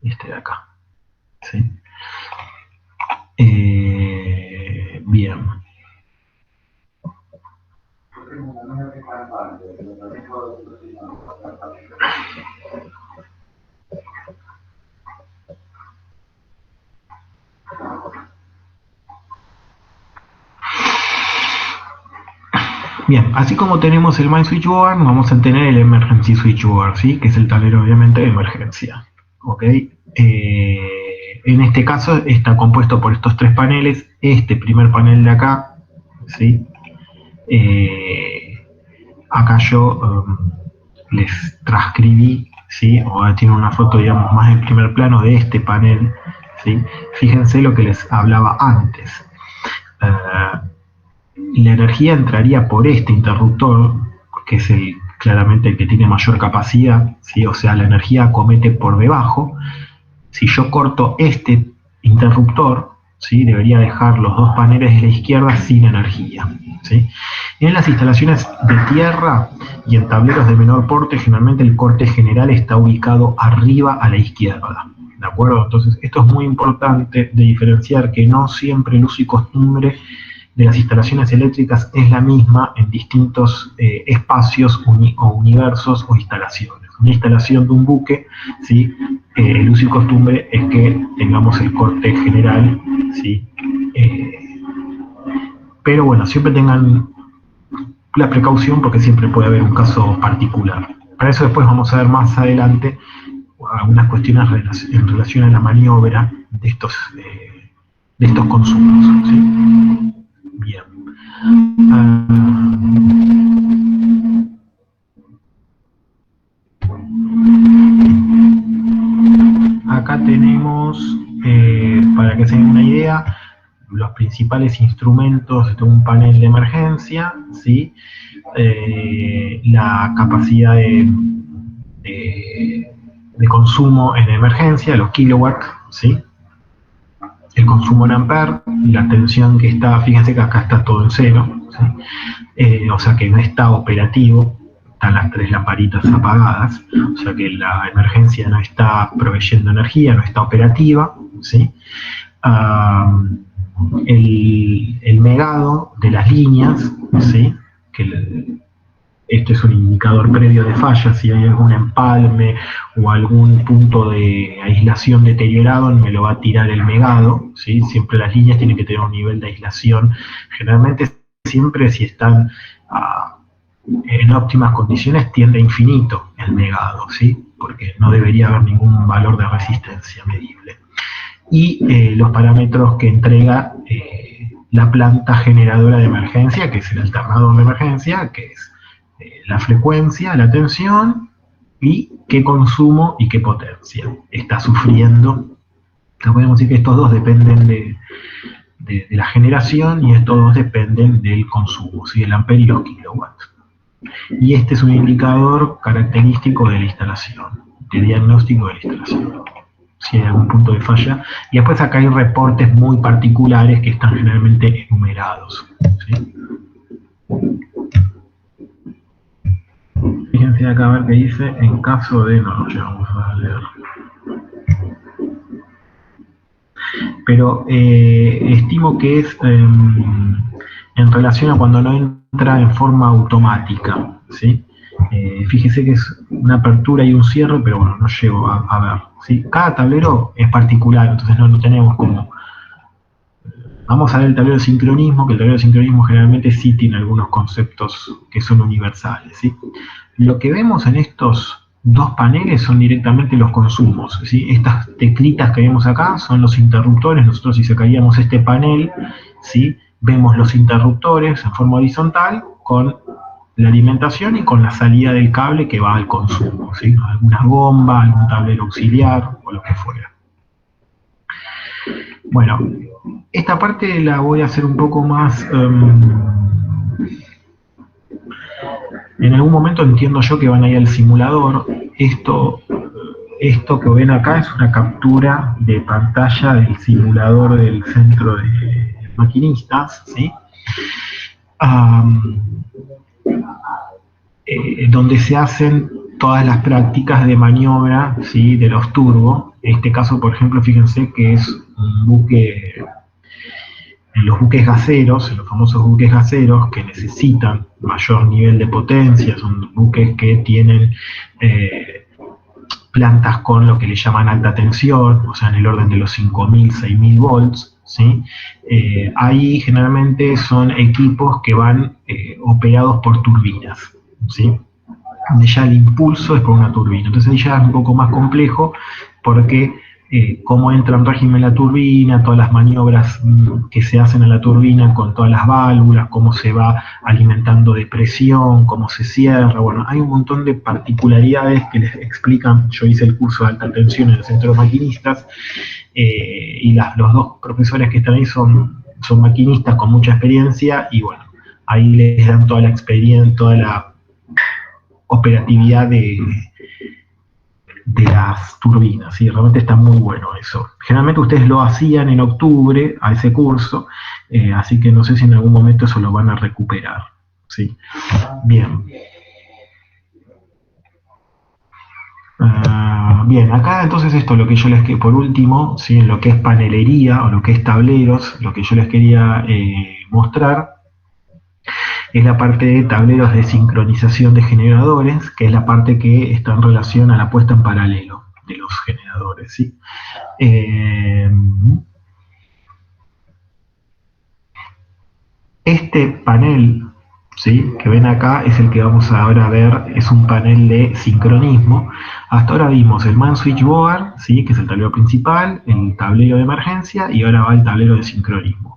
este de acá, ¿sí? Bien. Bien, así como tenemos el My Switchboard, vamos a tener el Emergency Switchboard, ¿sí? Que es el tablero obviamente de emergencia, ¿ok? En este caso está compuesto por estos 3 paneles, este primer panel de acá, ¿sí? Acá yo les transcribí, ¿sí? O tiene una foto, digamos, más en primer plano de este panel, ¿sí? Fíjense lo que les hablaba antes. La energía entraría por este interruptor, que es claramente el que tiene mayor capacidad, ¿sí? O sea, la energía acomete por debajo. Si yo corto este interruptor, ¿sí? Debería dejar los 2 paneles de la izquierda sin energía, ¿sí? En las instalaciones de tierra y en tableros de menor porte, generalmente el corte general está ubicado arriba a la izquierda, ¿de acuerdo? Entonces, esto es muy importante de diferenciar, que no siempre el uso y costumbre de las instalaciones eléctricas es la misma en distintos espacios o universos o instalaciones. Una instalación de un buque, ¿sí? El uso y costumbre es que tengamos el corte general, ¿sí? Pero bueno, siempre tengan la precaución porque siempre puede haber un caso particular. Para eso después vamos a ver más adelante algunas cuestiones en relación a la maniobra de estos consumos, ¿sí? Bien. Acá tenemos, para que se den una idea, los principales instrumentos de un panel de emergencia, ¿sí? La capacidad de consumo en emergencia, los kilowatts, ¿sí? El consumo en ampere, la tensión que está, fíjense que acá está todo en 0, ¿sí? O sea que no está operativo, están las 3 lamparitas apagadas, o sea que la emergencia no está proveyendo energía, no está operativa, ¿sí? El megado de las líneas, ¿sí? Esto es un indicador previo de falla, si hay algún empalme o algún punto de aislación deteriorado, me lo va a tirar el megado, ¿sí? Siempre las líneas tienen que tener un nivel de aislación, generalmente siempre si están en óptimas condiciones tiende a infinito el megado, ¿sí? Porque no debería haber ningún valor de resistencia medible. Y los parámetros que entrega la planta generadora de emergencia, que es el alternador de emergencia, que es la frecuencia, la tensión y qué consumo y qué potencia está sufriendo. Podemos decir que estos dos dependen de la generación, y estos dos dependen del consumo, ¿sí? El ampere y los kilowatts. Y este es un indicador característico de la instalación, de diagnóstico de la instalación, si hay algún punto de falla. Y después acá hay reportes muy particulares que están generalmente enumerados, ¿sí? Fíjense acá a ver qué dice, en caso de... No, ya vamos a leer. Pero estimo que es en relación a cuando no entra en forma automática, ¿sí? Fíjese que es una apertura y un cierre, pero bueno, no llego a ver, ¿sí? Cada tablero es particular, entonces no tenemos como... Vamos a ver el tablero de sincronismo, que el tablero de sincronismo generalmente sí tiene algunos conceptos que son universales, ¿sí? Lo que vemos en estos dos paneles son directamente los consumos, ¿sí? Estas teclitas que vemos acá son los interruptores. Nosotros, si sacaríamos este panel, ¿sí?, vemos los interruptores en forma horizontal con la alimentación y con la salida del cable que va al consumo, ¿sí? Alguna bomba, algún tablero auxiliar o lo que fuera. Bueno, esta parte la voy a hacer un poco más... en algún momento entiendo yo que van a ir al simulador. Esto que ven acá es una captura de pantalla del simulador del centro de maquinistas, ¿sí? Donde se hacen todas las prácticas de maniobra, ¿sí?, de los turbos. En este caso, por ejemplo, fíjense que es un buque, en los buques gaseros, en los famosos buques gaseros que necesitan mayor nivel de potencia, son buques que tienen plantas con lo que le llaman alta tensión, o sea, en el orden de los 5.000, 6.000 volts, ¿sí? Ahí generalmente son equipos que van operados por turbinas, ¿sí? Donde ya el impulso es por una turbina. Entonces ahí ya es un poco más complejo porque cómo entra en régimen la turbina, todas las maniobras que se hacen a la turbina con todas las válvulas, cómo se va alimentando de presión, cómo se cierra. Bueno, hay un montón de particularidades que les explican. Yo hice el curso de alta tensión en el centro de maquinistas y los dos profesores que están ahí son maquinistas con mucha experiencia y bueno, ahí les dan toda la experiencia, toda la operatividad de las turbinas, ¿sí? Realmente está muy bueno eso. Generalmente ustedes lo hacían en octubre a ese curso, así que no sé si en algún momento eso lo van a recuperar, ¿sí? Bien. Bien, acá entonces esto es lo que yo les quería, por último, ¿sí?, en lo que es panelería o lo que es tableros, lo que yo les quería mostrar es la parte de tableros de sincronización de generadores, que es la parte que está en relación a la puesta en paralelo de los generadores, ¿sí? Este panel, ¿sí?, que ven acá es el que vamos ahora a ver, es un panel de sincronismo. Hasta ahora vimos el man switchboard, ¿sí?, que es el tablero principal, el tablero de emergencia y ahora va el tablero de sincronismo.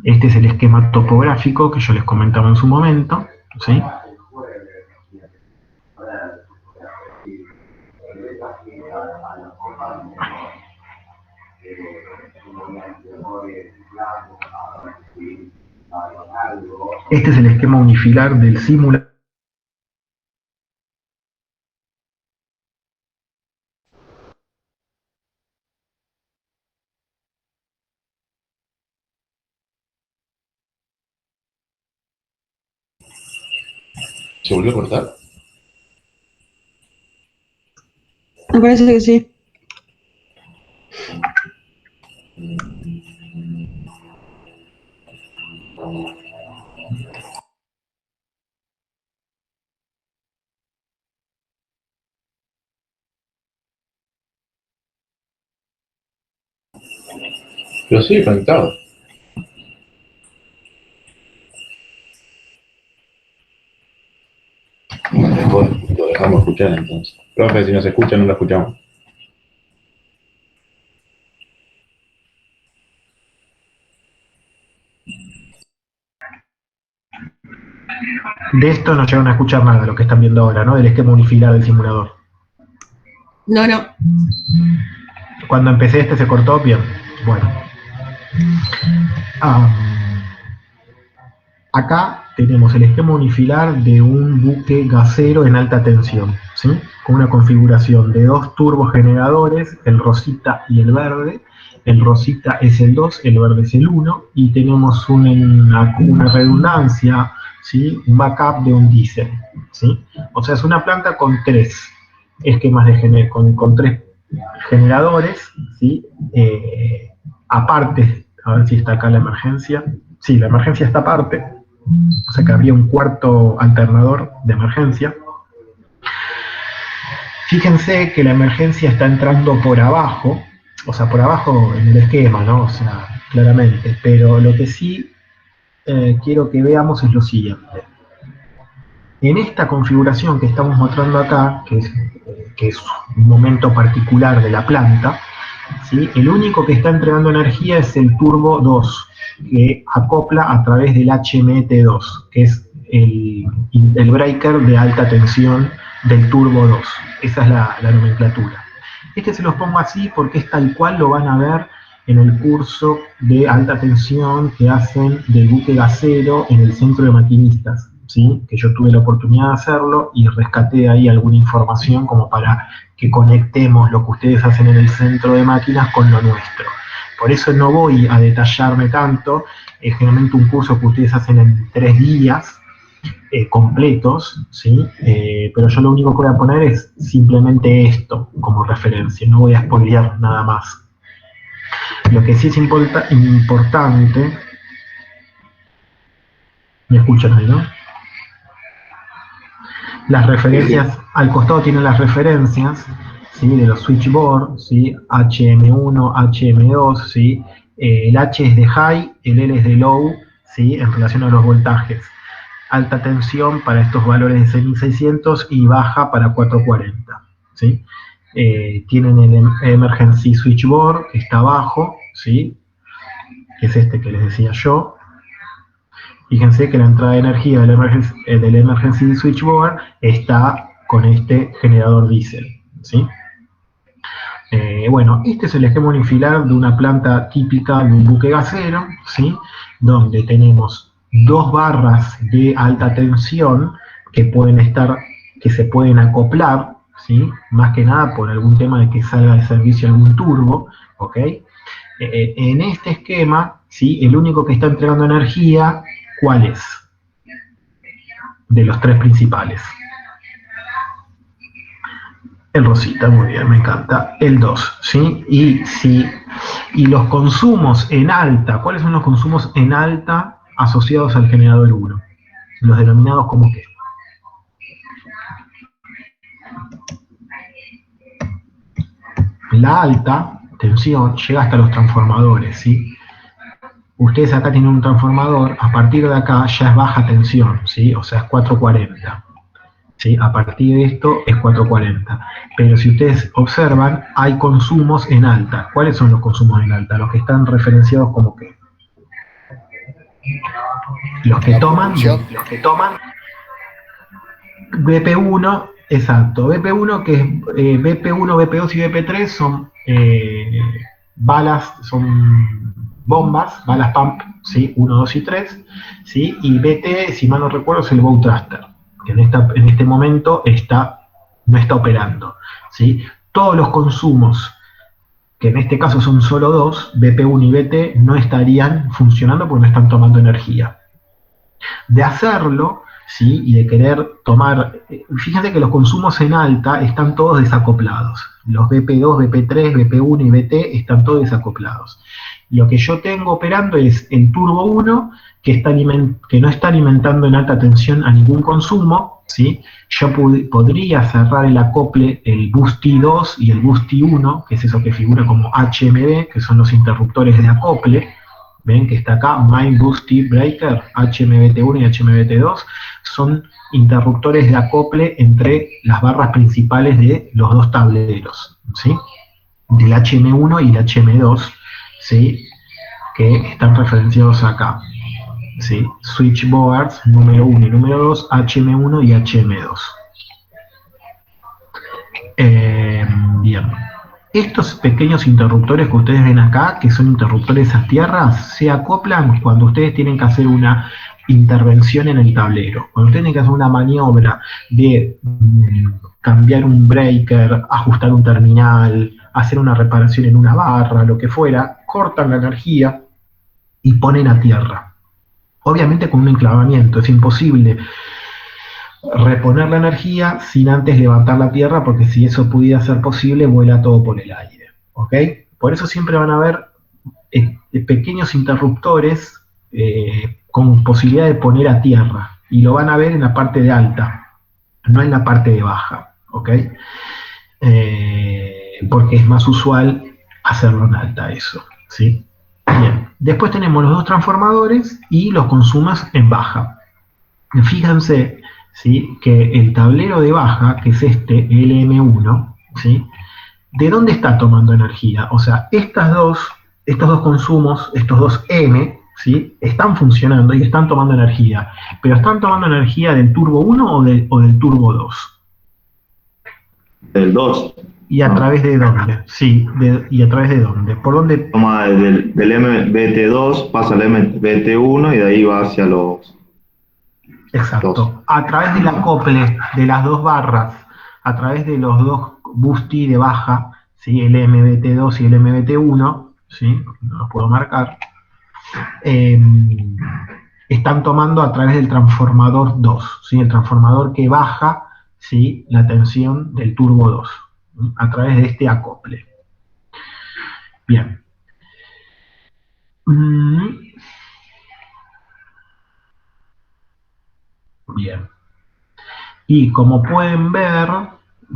Este es el esquema topográfico que yo les comentaba en su momento, ¿sí? Este es el esquema unifilar del simulador. ¿Se volvió a cortar? Me parece que sí. Pero sigue conectado. Bueno, lo dejamos escuchar entonces. Profe, si no se escucha, no lo escuchamos. De esto no llegaron a escuchar nada, lo que están viendo ahora, ¿no? Del esquema unifilar del simulador. No. Cuando empecé se cortó, bien. Bueno, acá tenemos el esquema unifilar de un buque gasero en alta tensión, ¿sí? Con una configuración de 2 turbogeneradores, el rosita y el verde. El rosita es el 2, el verde es el 1, y tenemos una redundancia, ¿sí? Un backup de un diésel, ¿sí? O sea, es una planta con 3 esquemas de con 3 generadores, ¿sí? Aparte, a ver si está acá la emergencia. Sí, la emergencia está aparte, o sea que habría un cuarto alternador de emergencia. Fíjense que la emergencia está entrando por abajo, o sea, por abajo en el esquema, ¿no? O sea, claramente, pero lo que sí quiero que veamos es lo siguiente. En esta configuración que estamos mostrando acá, que es un momento particular de la planta, ¿sí? El único que está entregando energía es el turbo 2, que acopla a través del HMT2, que es el breaker de alta tensión del turbo 2. Esa es la nomenclatura. Se los pongo así porque es tal cual lo van a ver en el curso de alta tensión que hacen del buque gasero en el centro de maquinistas, ¿sí? Que yo tuve la oportunidad de hacerlo y rescaté ahí alguna información como para que conectemos lo que ustedes hacen en el centro de máquinas con lo nuestro. Por eso no voy a detallarme tanto, es generalmente un curso que ustedes hacen en 3 días completos, ¿sí? Pero yo lo único que voy a poner es simplemente esto como referencia, no voy a spoilear nada más. Lo que sí es importante, ¿me escuchan ahí, no? Las referencias, al costado tienen las referencias, ¿sí? De los switchboard, ¿sí? HM1, HM2, ¿sí? El H es de high, el L es de low, ¿sí? En relación a los voltajes. Alta tensión para estos valores de 6600 y baja para 440, ¿sí? Tienen el emergency switchboard, que está abajo, ¿sí? Que es este que les decía yo. Fíjense que la entrada de energía del emergency switchboard está con este generador diésel, ¿sí? Bueno, este es el esquema unifilar de una planta típica de un buque gasero, ¿sí? Donde tenemos 2 barras de alta tensión que se pueden acoplar, ¿sí? Más que nada por algún tema de que salga de servicio algún turbo, ¿ok? En este esquema, ¿sí? El único que está entregando energía, ¿cuál es? De los 3 principales. El rosita, muy bien, me encanta. El 2, ¿sí? Y los consumos en alta, ¿cuáles son los consumos en alta asociados al generador 1? Los denominados como qué. La alta tensión llega hasta los transformadores, ¿sí? Ustedes acá tienen un transformador, a partir de acá ya es baja tensión, ¿sí? O sea, es 440. ¿Sí? A partir de esto es 440. Pero si ustedes observan, hay consumos en alta. ¿Cuáles son los consumos en alta? Los que están referenciados como qué. Los que toman BP1, exacto. BP1 que es BP1, BP2 y BP3 son balas, son bombas, balas pump, ¿sí? 1, 2 y 3, ¿sí? Y BT, si mal no recuerdo, es el bow thruster, que en este momento no está operando, ¿sí? Todos los consumos, que en este caso son solo 2, BP1 y BT, no estarían funcionando porque no están tomando energía. De hacerlo, ¿sí? Y de querer tomar, fíjate que los consumos en alta están todos desacoplados. Los BP2, BP3, BP1 y BT están todos desacoplados. Lo que yo tengo operando es el turbo 1, que no está alimentando en alta tensión a ningún consumo, ¿sí? Yo podría cerrar el acople, el Boosty 2 y el Boosty 1, que es eso que figura como HMB, que son los interruptores de acople. Ven que está acá, Main Boosty Breaker, HMBT1 y HMBT2, son interruptores de acople entre las barras principales de los 2 tableros, ¿sí? Del HM1 y el HM2, ¿sí? Que están referenciados acá, ¿sí? Switchboards número 1 y número 2, HM1 y HM2. Bien. Estos pequeños interruptores que ustedes ven acá, que son interruptores a tierras, se acoplan cuando ustedes tienen que hacer una intervención en el tablero. Cuando ustedes tienen que hacer una maniobra de cambiar un breaker, ajustar un terminal, hacer una reparación en una barra, lo que fuera, cortan la energía y ponen a tierra. Obviamente con un enclavamiento, es imposible reponer la energía sin antes levantar la tierra, porque si eso pudiera ser posible, vuela todo por el aire. ¿Ok? Por eso siempre van a haber pequeños interruptores con posibilidad de poner a tierra, y lo van a ver en la parte de alta, no en la parte de baja. ¿Ok? Porque es más usual hacerlo en alta eso. ¿Sí? Bien. Después tenemos los dos transformadores y los consumos en baja. Fíjense, ¿sí?, que el tablero de baja, que es este LM1, ¿sí?, ¿de dónde está tomando energía? O sea, estos dos consumos, estos dos M, ¿sí?, están funcionando y están tomando energía. ¿Pero están tomando energía del turbo 1 o del turbo 2? Del 2. ¿Y a través de dónde? Sí, ¿y a través de dónde? ¿Por dónde? Toma del MBT2, pasa al MBT1 y de ahí va hacia los... Exacto. Dos. A través del acople de las dos barras, a través de los dos busti de baja, ¿sí?, el MBT2 y el MBT1, ¿sí?, no los puedo marcar, están tomando a través del transformador 2, ¿sí?, el transformador que baja, ¿sí?, la tensión del turbo 2, ¿sí?, a través de este acople. Bien. Bien. Y como pueden ver,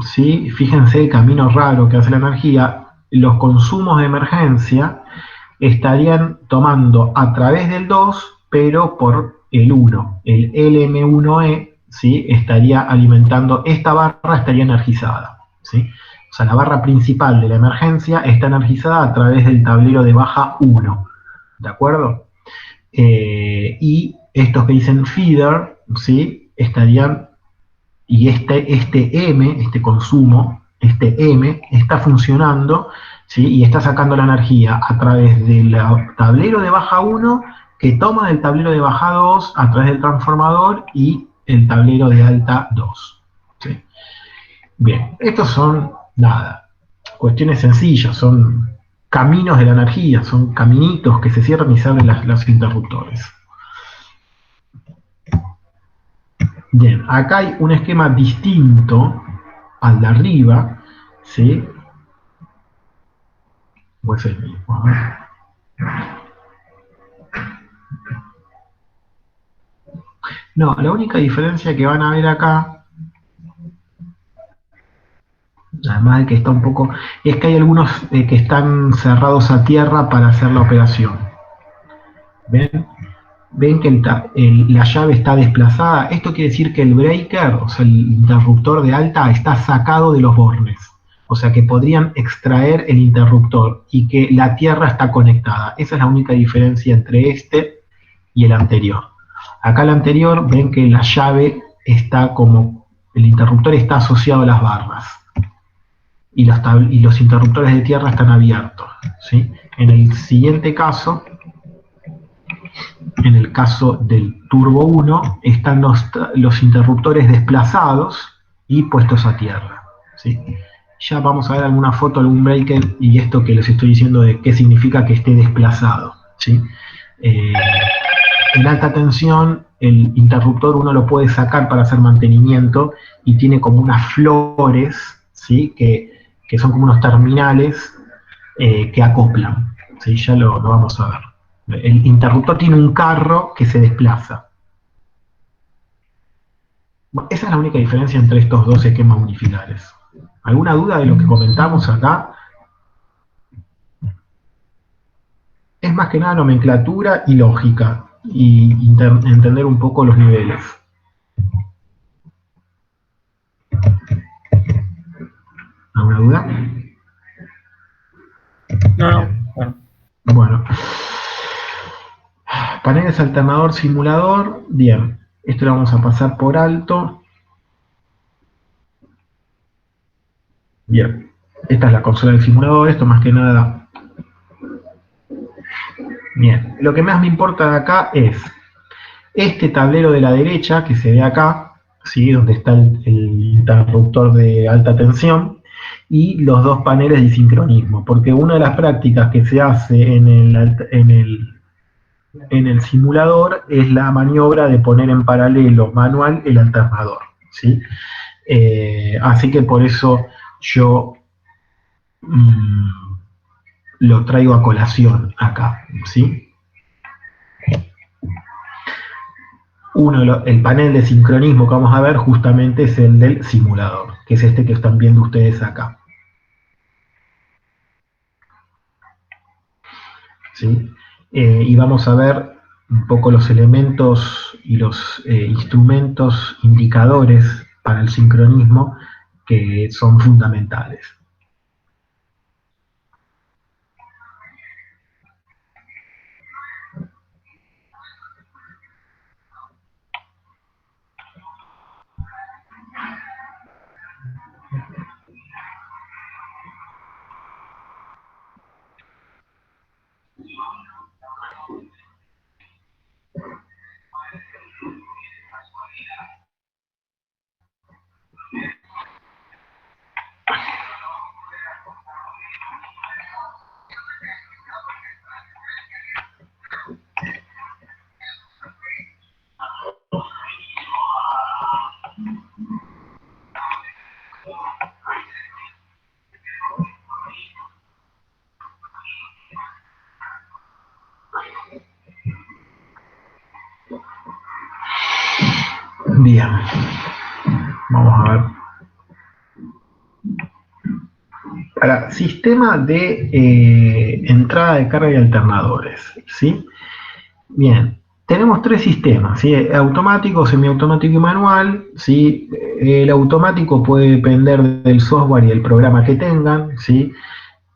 ¿sí?, fíjense el camino raro que hace la energía, los consumos de emergencia estarían tomando a través del 2, pero por el 1. El LM1E, ¿sí?, estaría alimentando, esta barra estaría energizada, ¿sí? O sea, la barra principal de la emergencia está energizada a través del tablero de baja 1, ¿de acuerdo? Y estos que dicen feeder, ¿sí?, estarían, y este M, este consumo, este M, está funcionando, ¿sí?, y está sacando la energía a través del tablero de baja 1, que toma del tablero de baja 2 a través del transformador, y el tablero de alta 2. ¿Sí? Bien, estos son, nada, cuestiones sencillas, son caminos de la energía, son caminitos que se cierran y se abren los interruptores. Bien, acá hay un esquema distinto al de arriba, ¿sí? O es el mismo, a ver. No, la única diferencia que van a ver acá, además de que está un poco, es que hay algunos que están cerrados a tierra para hacer la operación. ¿Ven? Ven que la llave está desplazada. Esto quiere decir que el breaker, o sea, el interruptor de alta, está sacado de los bornes. O sea, que podrían extraer el interruptor y que la tierra está conectada. Esa es la única diferencia entre este y el anterior. Acá el anterior, ven que la llave está como, el interruptor está asociado a las barras. Y los interruptores de tierra están abiertos, ¿sí? En el siguiente caso, en el caso del turbo 1, están los interruptores desplazados y puestos a tierra, ¿sí? Ya vamos a ver alguna foto, algún breaker, y esto que les estoy diciendo de qué significa que esté desplazado, ¿sí? En alta tensión, el interruptor uno lo puede sacar para hacer mantenimiento y tiene como unas flores, ¿sí?, que son como unos terminales que acoplan, ¿sí? Ya lo vamos a ver. El interruptor tiene un carro que se desplaza. Bueno, esa es la única diferencia entre estos dos esquemas unifilares. ¿Alguna duda de lo que comentamos acá? Es más que nada nomenclatura y lógica, y entender un poco los niveles. ¿Alguna duda? No. Bueno. Paneles alternador simulador, bien, esto lo vamos a pasar por alto. Bien, Esta es la consola del simulador, esto más que nada. Bien, lo que más me importa de acá es este tablero de la derecha que se ve acá, ¿sí? Donde está el interruptor de alta tensión, y los dos paneles de sincronismo, porque una de las prácticas que se hace en el simulador es la maniobra de poner en paralelo manual el alternador, ¿sí? Así que por eso yo lo traigo a colación acá, ¿sí? El panel de sincronismo que vamos a ver justamente es el del simulador, que es este que están viendo ustedes acá. ¿Sí? Y vamos a ver un poco los elementos y los instrumentos indicadores para el sincronismo que son fundamentales. Bien, vamos a ver. Para sistema de entrada de carga y alternadores, ¿sí? Bien, tenemos tres sistemas, ¿sí? Automático, semiautomático y manual, ¿sí? El automático puede depender del software y el programa que tengan, ¿sí?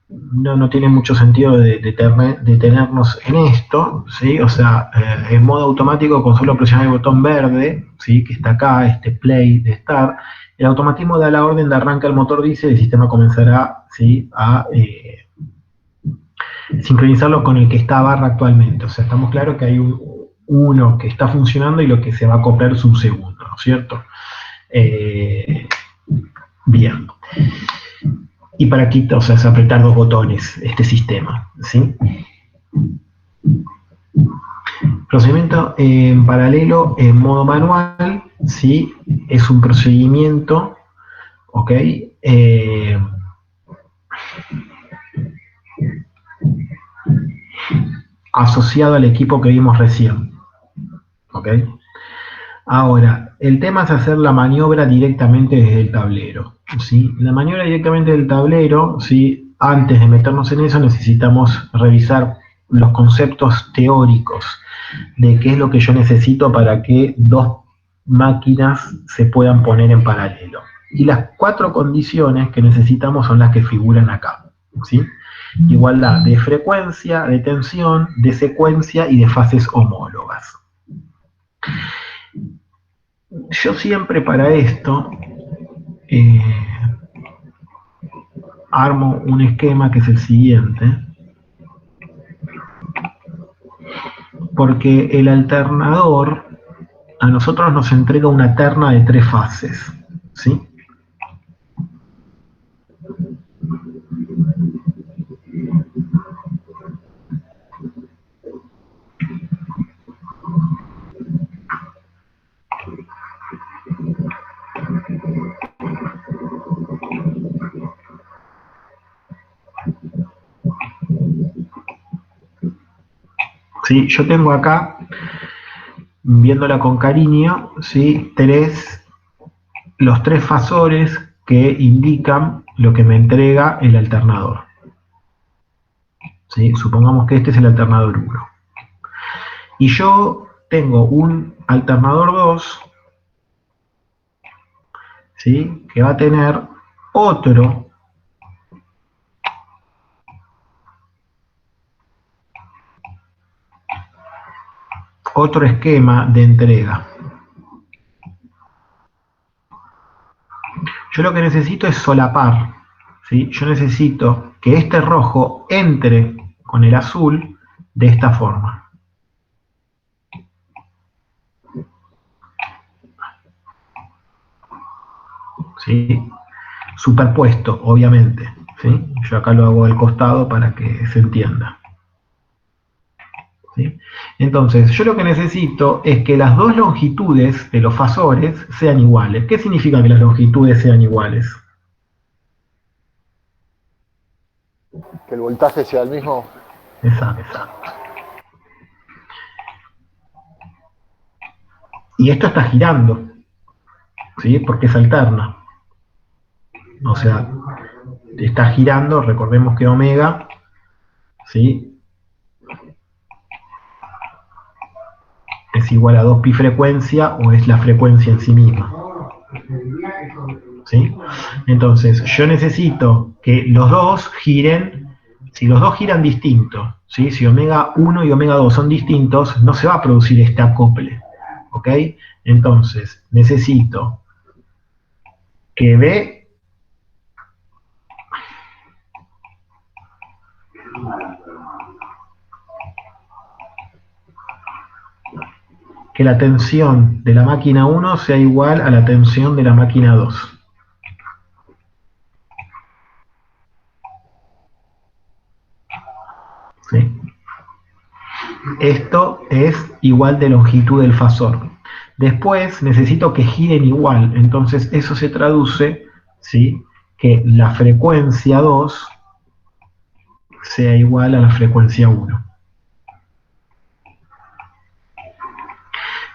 No tiene mucho sentido detenernos en esto, ¿sí? O sea, en modo automático, con solo presionar el botón verde, ¿sí? Que está acá, este play de start, el automatismo da la orden de arranca el motor diésel y el sistema comenzará, ¿sí? A sincronizarlo con el que está barra actualmente. O sea, estamos claros que hay uno que está funcionando y lo que se va a acoplar es un segundo, ¿no es cierto? Bien. Y para aquí, o sea, es apretar dos botones este sistema, ¿sí? Procedimiento en paralelo en modo manual, ¿sí? Es un procedimiento, ¿ok? Asociado al equipo que vimos recién, ¿ok? Ahora, el tema es hacer la maniobra directamente desde el tablero, ¿sí? La maniobra directamente del tablero, ¿sí? Antes de meternos en eso necesitamos revisar los conceptos teóricos de qué es lo que yo necesito para que dos máquinas se puedan poner en paralelo. Y las cuatro condiciones que necesitamos son las que figuran acá, ¿sí? Igualdad de frecuencia, de tensión, de secuencia y de fases homólogas. Yo siempre para esto armo un esquema que es el siguiente, porque el alternador a nosotros nos entrega una terna de 3 fases, ¿sí? ¿Sí? Yo tengo acá, viéndola con cariño, ¿sí? Los tres fasores que indican lo que me entrega el alternador. ¿Sí? Supongamos que este es el alternador 1. Y yo tengo un alternador 2, ¿sí? Que va a tener otro esquema de entrega. Yo lo que necesito es solapar, ¿sí? Yo necesito que este rojo entre con el azul de esta forma. ¿Sí? Superpuesto, obviamente, ¿sí? Yo acá lo hago al costado para que se entienda. ¿Sí? Entonces, yo lo que necesito es que las dos longitudes de los fasores sean iguales. ¿Qué significa que las longitudes sean iguales? Que el voltaje sea el mismo. Exacto. Y esto está girando, ¿sí? Porque es alterna. O sea, está girando, recordemos que omega, ¿sí? Es igual a 2pi frecuencia o es la frecuencia en sí misma. ¿Sí? Entonces, yo necesito que los dos giren, si los dos giran distintos, ¿sí? Si omega 1 y omega 2 son distintos, no se va a producir este acople. ¿Ok? Entonces, necesito que B que la tensión de la máquina 1 sea igual a la tensión de la máquina 2. ¿Sí? Esto es igual de longitud del fasor. Después necesito que giren igual, entonces eso se traduce, ¿sí? Que la frecuencia 2 sea igual a la frecuencia 1.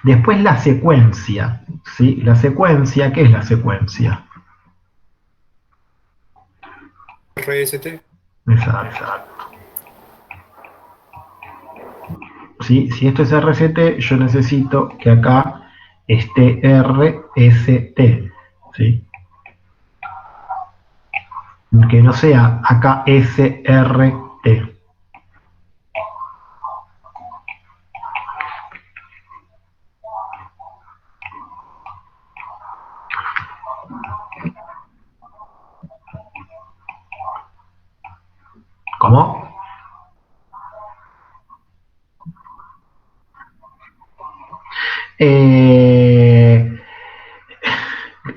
Después la secuencia, ¿sí? La secuencia, ¿qué es la secuencia? RST. Exacto. ¿Sí? Si esto es RST, yo necesito que acá esté RST, ¿sí? Que no sea acá SRT. ¿Cómo?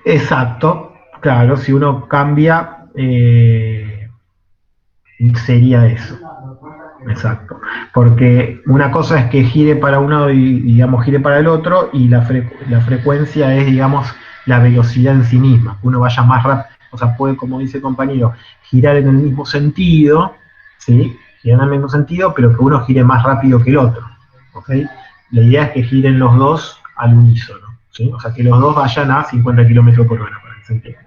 Exacto, claro, si uno cambia, sería eso. Exacto. Porque una cosa es que gire para uno y, digamos, gire para el otro, y la frecuencia es, digamos, la velocidad en sí misma. Uno vaya más rápido, o sea, puede, como dice el compañero, girar en el mismo sentido, ¿sí? Girar en el mismo sentido, pero que uno gire más rápido que el otro. ¿Okay? La idea es que giren los dos al unísono, ¿sí? O sea, que los dos vayan a 50 km por hora, para que se entienda.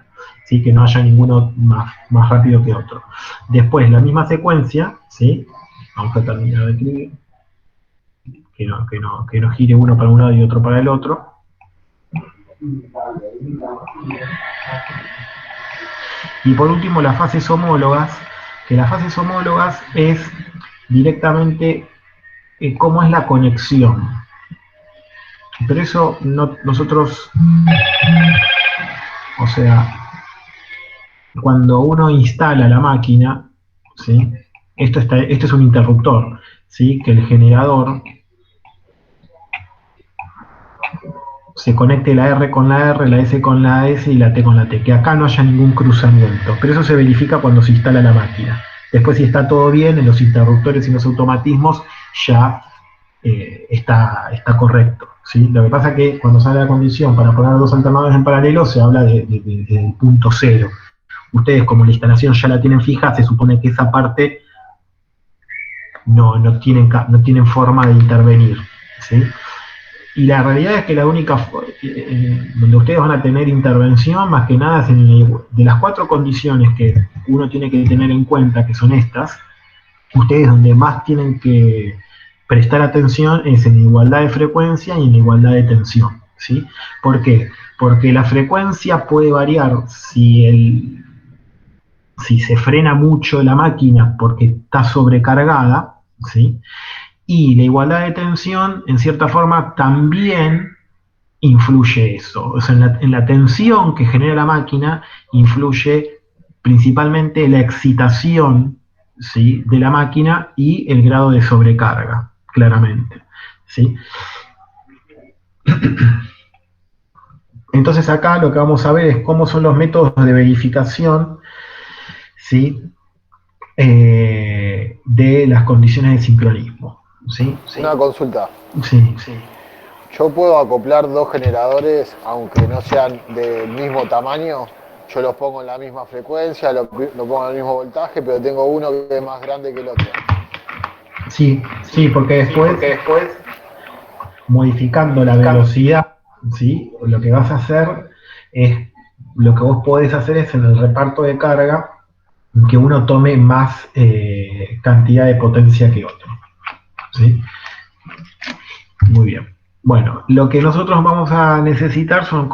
¿Sí? Que no haya ninguno más rápido que otro. Después, la misma secuencia, ¿sí? Vamos a terminar de escribir. Que no gire uno para un lado y otro para el otro. Y por último, las fases homólogas, que las fases homólogas es directamente cómo es la conexión. Pero eso nosotros, o sea, cuando uno instala la máquina, ¿sí? Esto es un interruptor, ¿sí? Que el generador se conecte la R con la R, la S con la S y la T con la T, que acá no haya ningún cruzamiento, pero eso se verifica cuando se instala la máquina. Después, si está todo bien en los interruptores y los automatismos, ya está correcto, ¿sí? Lo que pasa es que cuando sale la condición para poner dos alternadores en paralelo, se habla del punto cero. Ustedes, como la instalación ya la tienen fija, se supone que esa parte no tienen forma de intervenir, ¿sí? Y la realidad es que la única donde ustedes van a tener intervención, más que nada, es de las 4 condiciones que uno tiene que tener en cuenta, que son estas, ustedes donde más tienen que prestar atención es en igualdad de frecuencia y en igualdad de tensión, ¿sí? ¿Por qué? Porque la frecuencia puede variar si se frena mucho la máquina porque está sobrecargada, ¿sí? Y la igualdad de tensión, en cierta forma, también influye eso. O sea, en la tensión que genera la máquina influye principalmente la excitación, ¿sí?, de la máquina y el grado de sobrecarga, claramente, ¿sí? Entonces acá lo que vamos a ver es cómo son los métodos de verificación, ¿sí?, de las condiciones de sincronismo, ¿sí? Una consulta. Sí. ¿Yo puedo acoplar dos generadores aunque no sean del mismo tamaño? Yo los pongo en la misma frecuencia, lo pongo en el mismo voltaje, pero tengo uno que es más grande que el otro. Sí, porque después modificando la velocidad, ¿sí?, lo que vas a hacer es, lo que vos podés hacer es en el reparto de carga que uno tome más cantidad de potencia que otro, ¿sí? Muy bien. Bueno, lo que nosotros vamos a necesitar son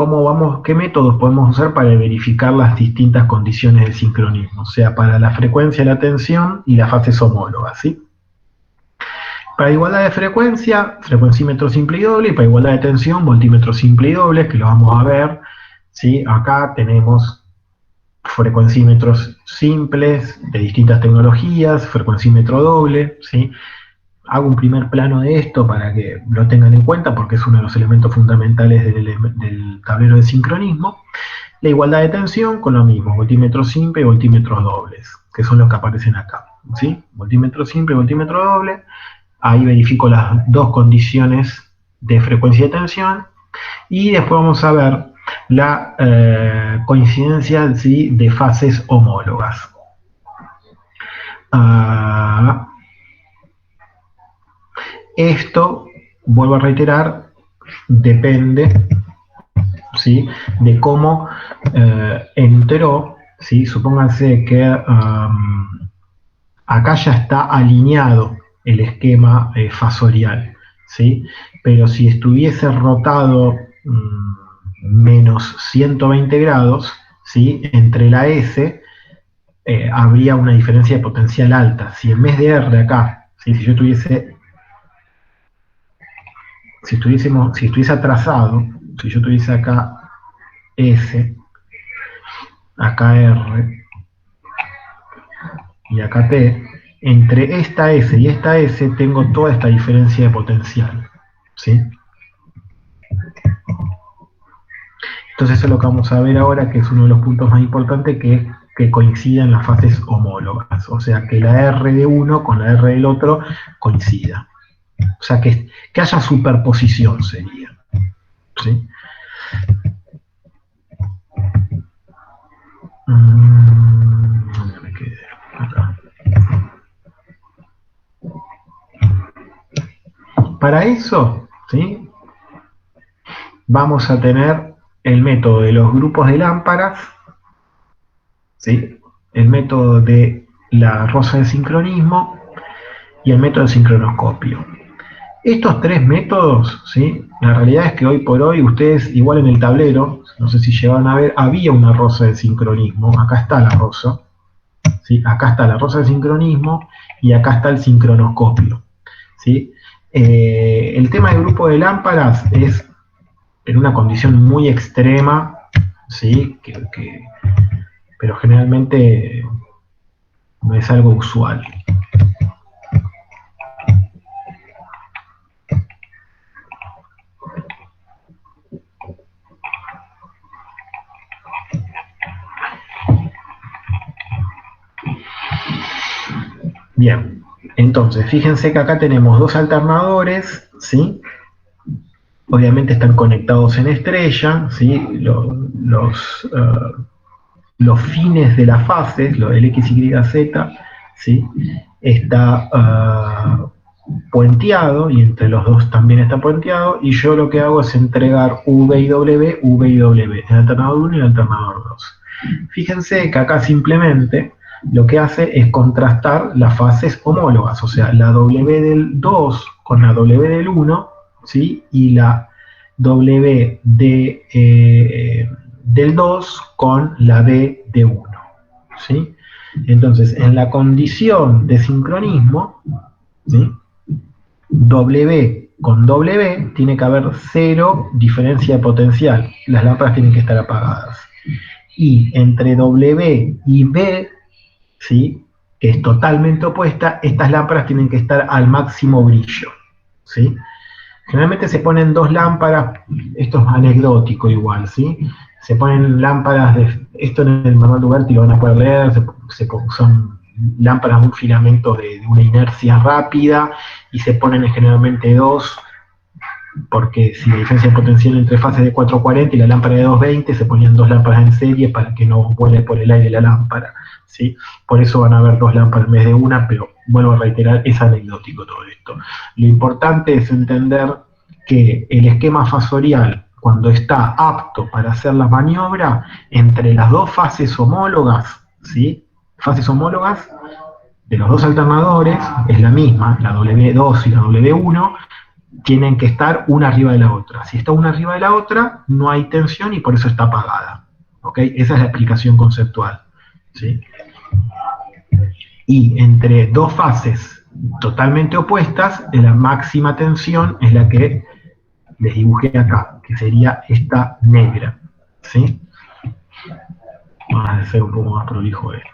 qué métodos podemos usar para verificar las distintas condiciones de sincronismo, o sea, para la frecuencia, la tensión y las fases homólogas, ¿sí? Para igualdad de frecuencia, frecuencímetro simple y doble, y para igualdad de tensión, voltímetro simple y doble, que lo vamos a ver, ¿sí? Acá tenemos frecuencímetros simples de distintas tecnologías, frecuencímetro doble, ¿sí? Hago un primer plano de esto para que lo tengan en cuenta porque es uno de los elementos fundamentales del tablero de sincronismo. La igualdad de tensión con lo mismo, voltímetro simple y voltímetros dobles, que son los que aparecen acá, ¿sí? Voltímetro simple y voltímetro doble. Ahí verifico las dos condiciones de frecuencia y tensión. Y después vamos a ver la coincidencia, ¿sí?, de fases homólogas. Esto, vuelvo a reiterar, depende, ¿sí?, de cómo entró, ¿sí? Supónganse que acá ya está alineado el esquema fasorial, ¿sí? Pero si estuviese rotado menos 120 grados, ¿sí?, entre la S habría una diferencia de potencial alta. Si en vez de R acá, ¿sí?, si estuviese atrasado, si yo tuviese acá S, acá R y acá T, entre esta S y esta S tengo toda esta diferencia de potencial, ¿sí? Entonces eso es lo que vamos a ver ahora, que es uno de los puntos más importantes, que es que coincidan las fases homólogas, o sea, que la R de uno con la R del otro coincida. O sea, que haya superposición sería, ¿sí? ¿Dónde me quedé? Acá. Para eso, ¿sí?, vamos a tener el método de los grupos de lámparas, ¿sí?, el método de la rosa de sincronismo y el método de sincronoscopio. Estos tres métodos, ¿sí?, la realidad es que hoy por hoy ustedes, igual en el tablero, no sé si llegaron a ver, había una rosa de sincronismo, acá está la rosa, ¿sí?, acá está la rosa de sincronismo y acá está el sincronoscopio, ¿sí? El tema del grupo de lámparas es en una condición muy extrema, ¿sí?, pero generalmente no es algo usual. Bien, entonces, fíjense que acá tenemos dos alternadores, ¿sí? Obviamente están conectados en estrella, ¿sí? Los fines de las fases, el X, Y, Z, ¿sí?, está puenteado, y entre los dos también está puenteado, y yo lo que hago es entregar V y W, el alternador 1 y el alternador 2. Fíjense que acá simplemente lo que hace es contrastar las fases homólogas, o sea, la W del 2 con la W del 1, ¿sí?, y la W del 2 con la D de 1, ¿sí? Entonces, en la condición de sincronismo, ¿sí?, W con W tiene que haber cero diferencia de potencial, las lámparas tienen que estar apagadas. Y entre W y B, ¿sí?, que es totalmente opuesta, estas lámparas tienen que estar al máximo brillo, ¿sí? Generalmente se ponen dos lámparas, esto es anecdótico igual, ¿sí? Se ponen lámparas, esto en el manual de Uberti lo van a poder leer, son lámparas de un filamento de una inercia rápida y se ponen generalmente dos, porque si la diferencia de potencial entre fases de 440 y la lámpara de 220, se ponían dos lámparas en serie para que no vuele por el aire la lámpara, ¿sí? Por eso van a haber dos lámparas en vez de una, pero vuelvo a reiterar, es anecdótico todo esto. Lo importante es entender que el esquema fasorial, cuando está apto para hacer la maniobra, entre las dos fases homólogas, ¿sí?, fases homólogas de los dos alternadores, es la misma, la W2 y la W1, tienen que estar una arriba de la otra. Si está una arriba de la otra, no hay tensión y por eso está apagada. ¿Ok? Esa es la explicación conceptual, ¿sí? Y entre dos fases totalmente opuestas, la máxima tensión es la que les dibujé acá, que sería esta negra, ¿sí? Vamos a hacer un poco más prolijo esto.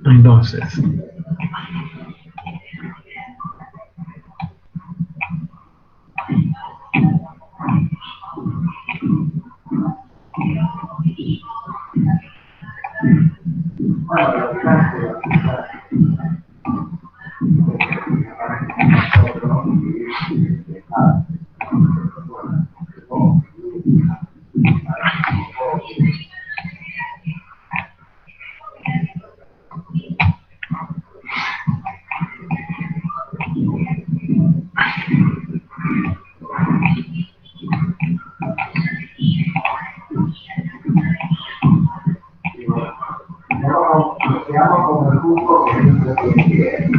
Entonces,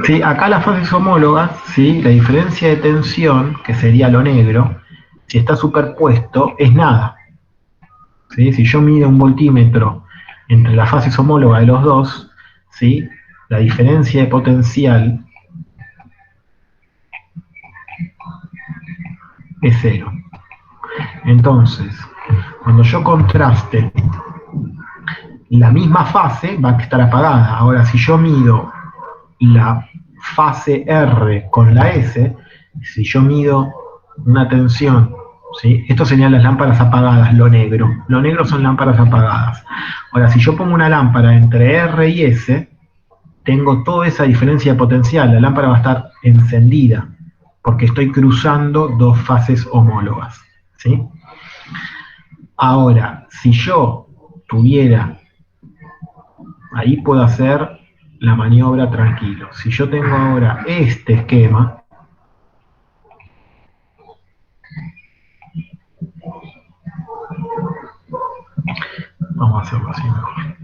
sí, acá las fases homólogas, ¿sí?, la diferencia de tensión, que sería lo negro, si está superpuesto, es nada, ¿sí? Si yo mido un voltímetro entre las fases homólogas de los dos, ¿sí?, la diferencia de potencial es cero. Entonces, cuando yo contraste la misma fase, va a estar apagada. Ahora, si yo mido la fase R con la S, si yo mido una tensión, ¿sí?, esto serían las lámparas apagadas, lo negro son lámparas apagadas. Ahora, si yo pongo una lámpara entre R y S, tengo toda esa diferencia de potencial, la lámpara va a estar encendida, porque estoy cruzando dos fases homólogas, ¿sí? Ahora, si yo tuviera, ahí puedo hacer la maniobra tranquilo. Si yo tengo ahora este esquema, vamos a hacerlo así mejor.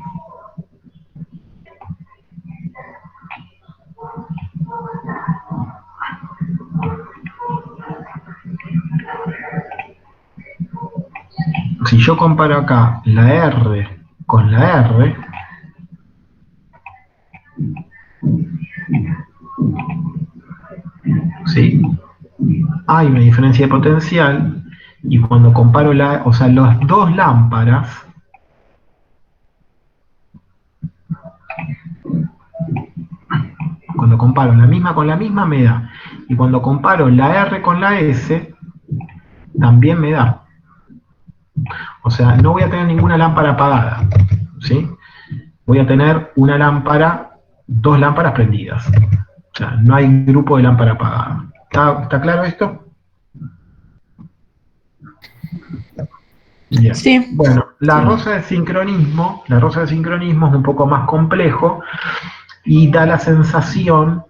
Si yo comparo acá la R con la R, ¿sí?, hay una diferencia de potencial, y cuando comparo las dos lámparas, cuando comparo la misma con la misma me da, y cuando comparo la R con la S, también me da. O sea, no voy a tener ninguna lámpara apagada, ¿sí? Voy a tener una lámpara, dos lámparas prendidas. O sea, no hay grupo de lámpara apagada. ¿Está claro esto? Bien. Sí. Bueno, la rosa de sincronismo es un poco más complejo y da la sensación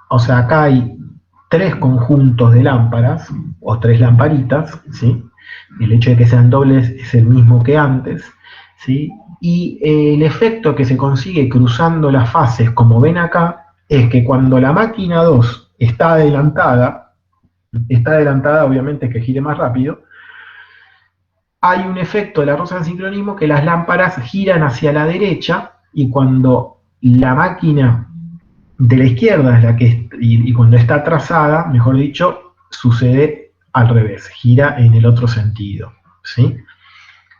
o sea, acá hay tres conjuntos de lámparas, o tres lamparitas, ¿sí? El hecho de que sean dobles es el mismo que antes, ¿sí? Y el efecto que se consigue cruzando las fases, como ven acá, es que cuando la máquina 2 está adelantada obviamente que gire más rápido, hay un efecto de la rosa de sincronismo que las lámparas giran hacia la derecha, y cuando la máquina de la izquierda es la que, y cuando está trazada, mejor dicho, sucede al revés, gira en el otro sentido, ¿sí?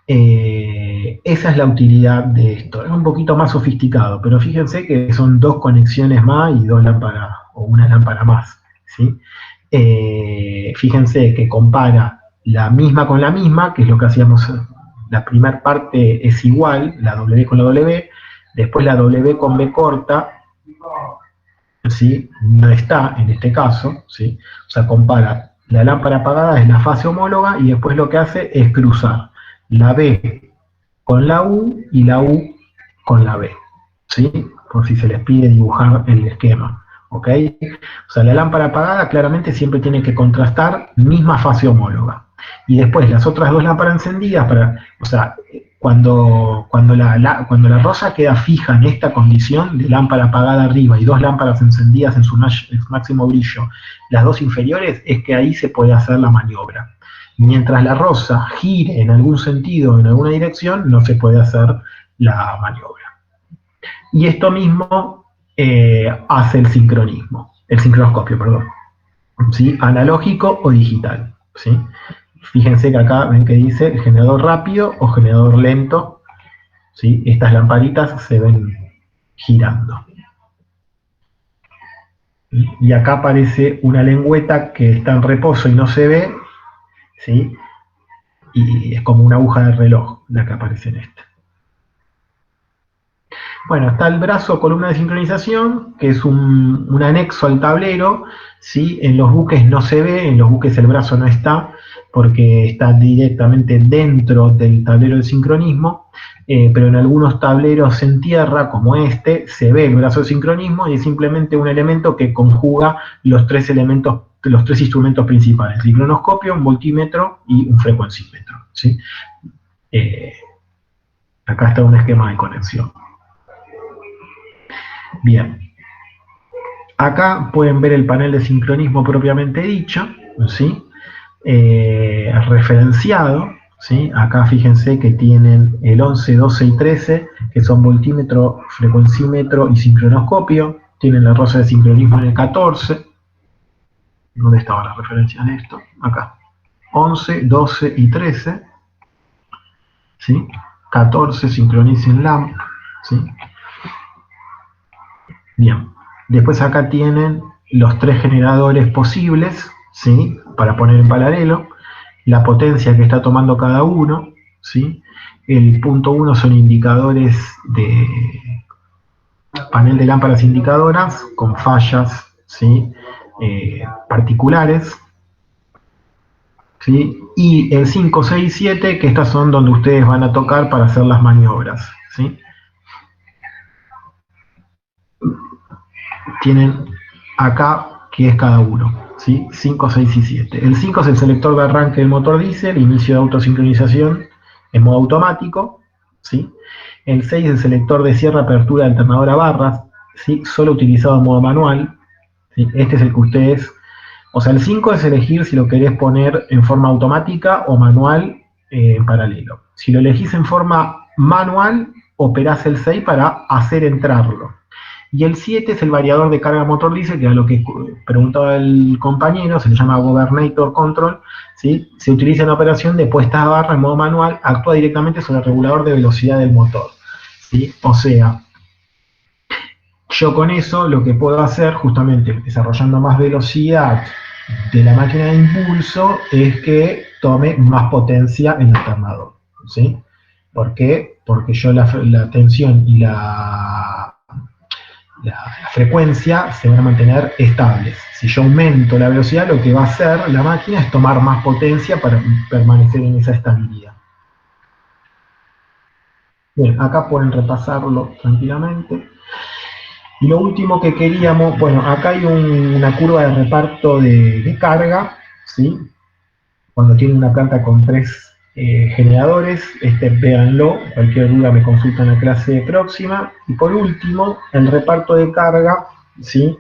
Esa es la utilidad de esto. Es un poquito más sofisticado, pero fíjense que son 2 conexiones más y 2 lámparas, o una lámpara más, ¿sí? Fíjense que compara la misma con la misma, que es lo que hacíamos. La primera parte es igual, la W con la W, después la W con B corta, ¿sí? No está en este caso, ¿sí? O sea, compara la lámpara apagada, es la fase homóloga, y después lo que hace es cruzar la B con la U y la U con la B, ¿sí? Por si se les pide dibujar el esquema, ¿ok? O sea, la lámpara apagada claramente siempre tiene que contrastar misma fase homóloga. Y después las otras 2 lámparas encendidas, o sea, cuando la rosa queda fija en esta condición de lámpara apagada arriba y 2 lámparas encendidas en su máximo brillo, las 2 inferiores, es que ahí se puede hacer la maniobra. Mientras la rosa gire en algún sentido, en alguna dirección, no se puede hacer la maniobra. Y esto mismo hace el sincronoscopio, perdón, ¿sí? Analógico o digital, ¿sí? Fíjense que acá ven que dice generador rápido o generador lento, ¿sí? Estas lamparitas se ven girando. Y acá aparece una lengüeta que está en reposo y no se ve, ¿sí? Y es como una aguja de reloj la que aparece en esta. Bueno, está el brazo columna de sincronización, que es un anexo al tablero, ¿sí? En los buques no se ve, en los buques el brazo no está, porque está directamente dentro del tablero de sincronismo, pero en algunos tableros en tierra, como este, se ve el brazo de sincronismo y es simplemente un elemento que conjuga los 3 elementos, los 3 instrumentos principales: sincronoscopio, un voltímetro y un frecuencímetro, ¿sí? Acá está un esquema de conexión. Bien. Acá pueden ver el panel de sincronismo propiamente dicho, ¿sí? Referenciado, ¿sí? Acá fíjense que tienen el 11, 12 y 13, que son voltímetro, frecuencímetro y sincronoscopio. Tienen la rosa de sincronismo en el 14. ¿Dónde estaban las referencias de esto? Acá. 11, 12 y 13. ¿Sí? 14, sincronicen LAMP. ¿Sí? Bien. Después acá tienen los 3 generadores posibles, ¿sí? Para poner en paralelo, la potencia que está tomando cada uno, ¿sí? El punto 1 son indicadores de panel de lámparas indicadoras con fallas, ¿sí? Particulares, ¿sí? Y el 5, 6 y 7, que estas son donde ustedes van a tocar para hacer las maniobras, ¿sí? Tienen acá que es cada uno, ¿sí? 5, 6 y 7. El 5 es el selector de arranque del motor diésel, inicio de autosincronización en modo automático, ¿sí? El 6 es el selector de cierre, apertura de alternador a barras, ¿sí? Solo utilizado en modo manual, ¿sí? Este es el que ustedes, o sea, el 5 es elegir si lo querés poner en forma automática o manual en paralelo. Si lo elegís en forma manual, operás el 6 para hacer entrarlo. Y el 7 es el variador de carga motor diésel, que es lo que preguntaba el compañero, se le llama Governator Control, ¿sí? Se utiliza en operación de puesta a barra en modo manual, actúa directamente sobre el regulador de velocidad del motor, ¿sí? O sea, yo con eso lo que puedo hacer, justamente desarrollando más velocidad de la máquina de impulso, es que tome más potencia en el alternador, ¿sí? ¿Por qué? Porque yo la tensión y la frecuencia se van a mantener estables. Si yo aumento la velocidad, lo que va a hacer la máquina es tomar más potencia para permanecer en esa estabilidad. Bien, acá pueden repasarlo tranquilamente. Y lo último que queríamos, bueno, acá hay una curva de reparto de carga, ¿sí? Cuando tiene una planta con 3 generadores, véanlo, cualquier duda me consultan en la clase próxima. Y por último, el reparto de carga, ¿sí?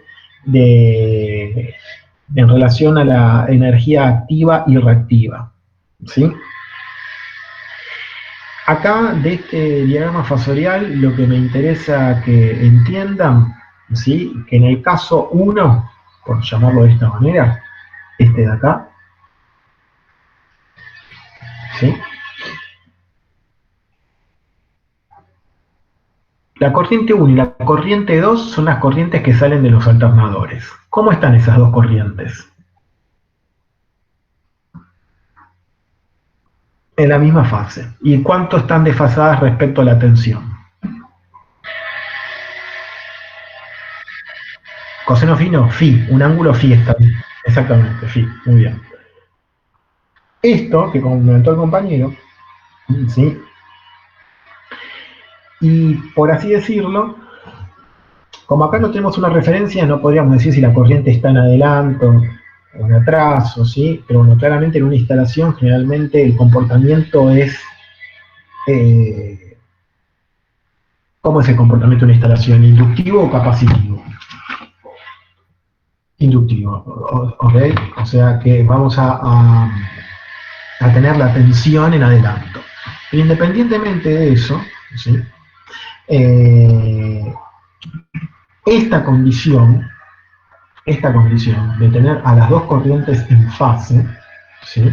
En relación a la energía activa y reactiva, ¿sí? Acá, de este diagrama fasorial, lo que me interesa que entiendan, ¿sí? Que en el caso 1, por llamarlo de esta manera, este de acá, ¿sí? La corriente 1 y la corriente 2 son las corrientes que salen de los alternadores. ¿Cómo están esas dos corrientes? En la misma fase. ¿Y cuánto están desfasadas respecto a la tensión? Coseno phi no, phi, un ángulo phi está bien. Exactamente, phi, muy bien. Esto que comentó el compañero, ¿sí? Y por así decirlo, como acá no tenemos una referencia, no podríamos decir si la corriente está en adelanto o en atraso, ¿sí? Pero bueno, claramente en una instalación generalmente el comportamiento es... ¿cómo es el comportamiento de una instalación? ¿Inductivo o capacitivo? Inductivo, ¿ok? O sea que vamos a tener la tensión en adelanto. Pero independientemente de eso, ¿sí? Esta condición de tener a las dos corrientes en fase, ¿sí?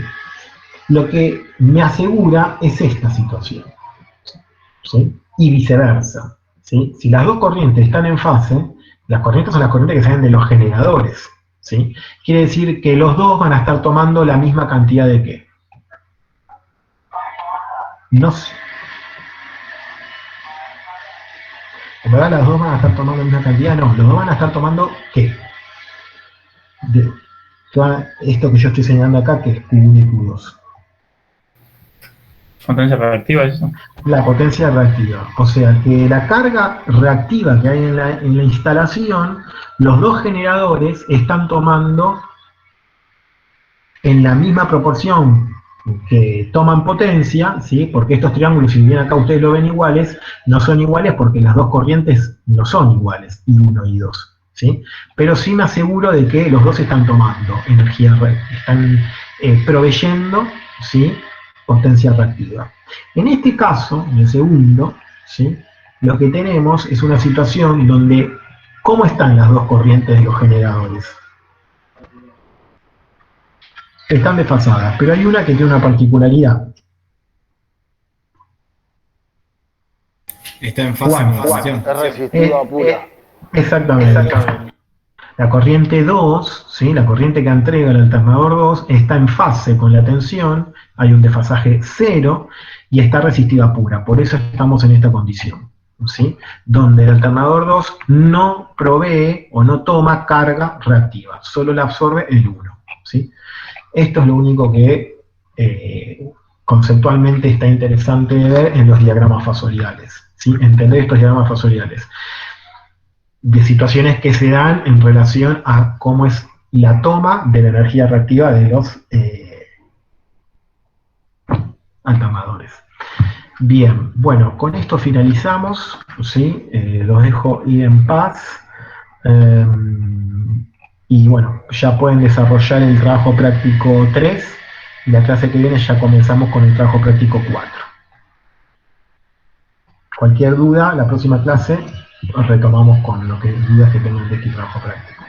Lo que me asegura es esta situación, ¿sí? Y viceversa, ¿sí? Si las dos corrientes están en fase, las corrientes son las corrientes que salen de los generadores, ¿sí? Quiere decir que los dos van a estar tomando la misma cantidad de ¿qué? No sé. ¿En verdad las dos van a estar tomando la misma cantidad? No, los dos van a estar tomando ¿qué? Esto que yo estoy señalando acá, que es Q1 y Q2. ¿Potencia reactiva eso? La potencia reactiva. O sea que la carga reactiva que hay en la instalación, los dos generadores están tomando en la misma proporción que toman potencia, ¿sí? Porque estos triángulos, si bien acá ustedes lo ven iguales, no son iguales porque las dos corrientes no son iguales, I1 y I2. ¿Sí? Pero sí me aseguro de que los dos están tomando energía reactiva, están proveyendo, ¿sí? Potencia reactiva. En este caso, en el segundo, ¿sí? Lo que tenemos es una situación donde, ¿cómo están las dos corrientes de los generadores? Están desfasadas, pero hay una que tiene una particularidad. Está en fase de modulación. Es resistiva pura. Exactamente. La corriente 2, ¿sí? La corriente que entrega el alternador 2, está en fase con la tensión, hay un desfasaje 0 y está resistiva pura. Por eso estamos en esta condición, ¿sí? Donde el alternador 2 no provee o no toma carga reactiva, solo la absorbe el 1, ¿sí? Esto es lo único que conceptualmente está interesante de ver en los diagramas fasoriales, ¿sí? Entender estos diagramas fasoriales de situaciones que se dan en relación a cómo es la toma de la energía reactiva de los alternadores. Bien, bueno, con esto finalizamos, ¿sí? Los dejo ir en paz. Y bueno, ya pueden desarrollar el trabajo práctico 3 y la clase que viene ya comenzamos con el trabajo práctico 4. Cualquier duda, la próxima clase retomamos con lo que dudas que tengan de este trabajo práctico.